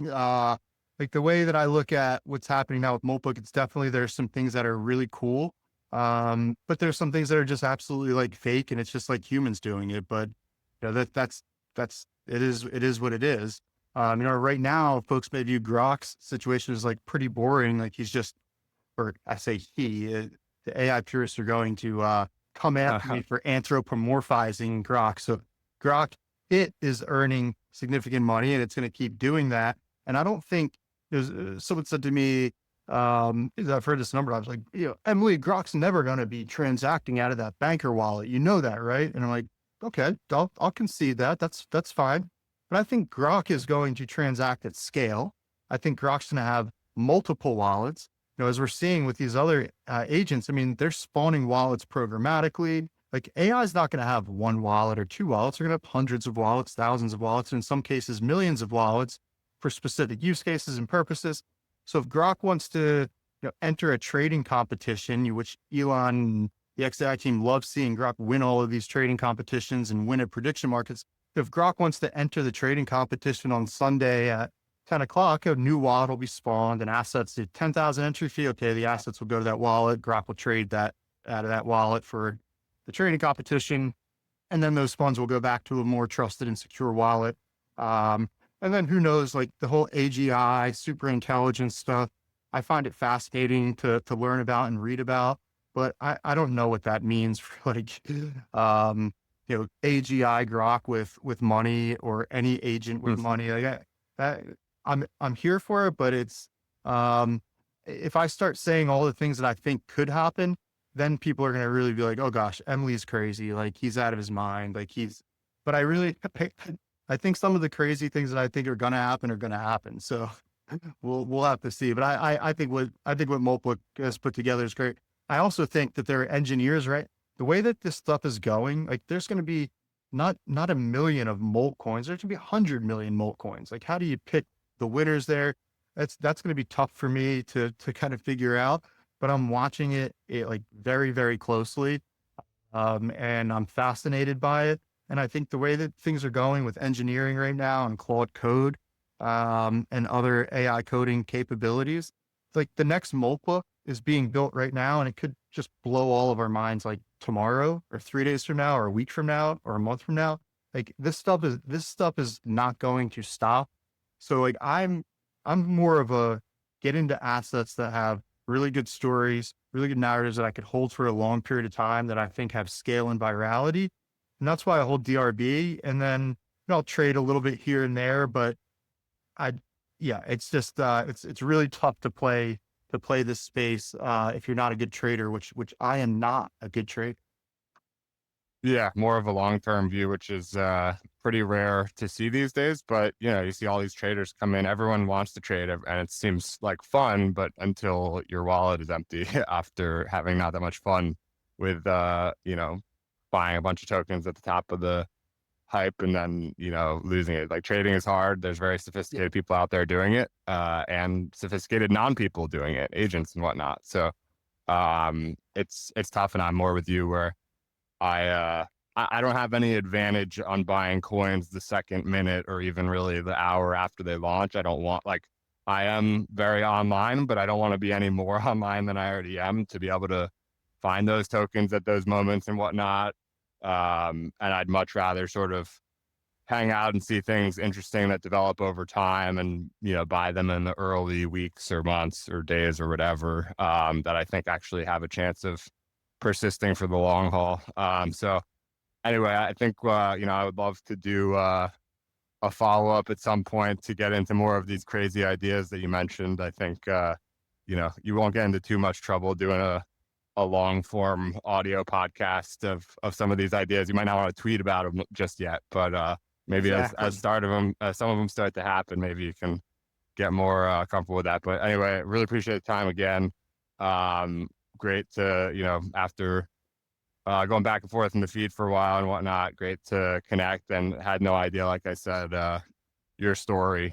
like the way that I look at what's happening now with Moltbook, it's definitely, there's some things that are really cool. But there's some things that are just absolutely like fake, and it's just like humans doing it. But that's it is what it is. Right now, folks may view Grok's situation as like pretty boring. Like he's just, or I say the AI purists are going to come after me for anthropomorphizing Grok. So Grok, it is earning significant money, and it's going to keep doing that. And I don't think someone said to me, I've heard this number. I was like, Mlee, Grok's never going to be transacting out of that banker wallet. You know that, right? And I'm like, okay, I'll concede that. That's fine. But I think Grok is going to transact at scale. I think Grok's going to have multiple wallets. As we're seeing with these other agents, I mean, they're spawning wallets programmatically. Like AI is not going to have one wallet or two wallets. They're going to have hundreds of wallets, thousands of wallets, and in some cases, millions of wallets for specific use cases and purposes. So if Grok wants to enter a trading competition, which Elon, the XAI team, loves seeing Grok win all of these trading competitions and win at prediction markets. If Grok wants to enter the trading competition on Sunday at 10 o'clock, a new wallet will be spawned and assets, the 10,000 entry fee. Okay, the assets will go to that wallet. Grok will trade that out of that wallet for the trading competition. And then those funds will go back to a more trusted and secure wallet. And then who knows, like the whole AGI, super intelligence stuff, I find it fascinating to learn about and read about, but I don't know what that means for like, AGI Grok with money or any agent with money. Like that, I'm here for it, but it's, if I start saying all the things that I think could happen, then people are going to really be like, oh gosh, Emily's crazy. Like he's out of his mind. But I think some of the crazy things that I think are going to happen are going to happen. So we'll have to see. But I think what Moltbook has put together is great. I also think that there are engineers, right? The way that this stuff is going, like there's going to be not a million of Molt coins. There's going to be 100 million Molt coins. Like how do you pick the winners there? That's going to be tough for me to kind of figure out, but I'm watching it like very, very closely. And I'm fascinated by it. And I think the way that things are going with engineering right now and Claude Code, and other AI coding capabilities, like the next Moltbook is being built right now, and it could just blow all of our minds like tomorrow or 3 days from now or a week from now or a month from now. Like this stuff is not going to stop. So like I'm more of a get into assets that have really good stories, really good narratives that I could hold for a long period of time that I think have scale and virality. And that's why I hold DRB. And then I'll trade a little bit here and there, but it's just, it's really tough to play this space, if you're not a good trader, which I am not a good trader. Yeah, more of a long-term view, which is pretty rare to see these days. But, you see all these traders come in, everyone wants to trade and it seems like fun, but until your wallet is empty after having not that much fun with, buying a bunch of tokens at the top of the hype and then, losing it. Like trading is hard. There's very sophisticated people out there doing it, and sophisticated non-people doing it, agents and whatnot. So it's tough, and I'm more with you where I don't have any advantage on buying coins the second minute or even really the hour after they launch. I don't want, like, I am very online, but I don't want to be any more online than I already am to be able to find those tokens at those moments and whatnot. And I'd much rather sort of hang out and see things interesting that develop over time and, buy them in the early weeks or months or days or whatever, that I think actually have a chance of persisting for the long haul. So anyway, I think, I would love to do a follow-up at some point to get into more of these crazy ideas that you mentioned. I think, you won't get into too much trouble doing a long form audio podcast of some of these ideas. You might not want to tweet about them just yet, but maybe Exactly. as some of them start to happen, maybe you can get more comfortable with that. But anyway, really appreciate the time again. Great to, after going back and forth in the feed for a while and whatnot, great to connect, and had no idea, like I said, your story,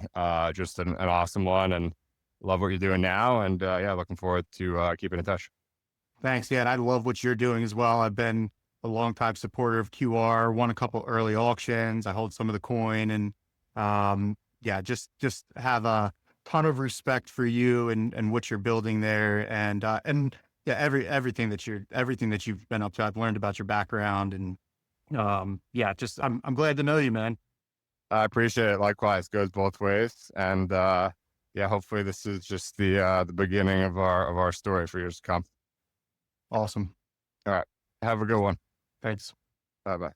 just an awesome one, and love what you're doing now. And looking forward to keeping in touch. Thanks. Yeah. And I love what you're doing as well. I've been a longtime supporter of QR, won a couple early auctions. I hold some of the coin, and just have a ton of respect for you and what you're building there. And everything that you've been up to. I've learned about your background, and I'm glad to know you, man. I appreciate it. Likewise, goes both ways. And hopefully this is just the beginning of our story for years to come. Awesome. All right. Have a good one. Thanks. Bye-bye.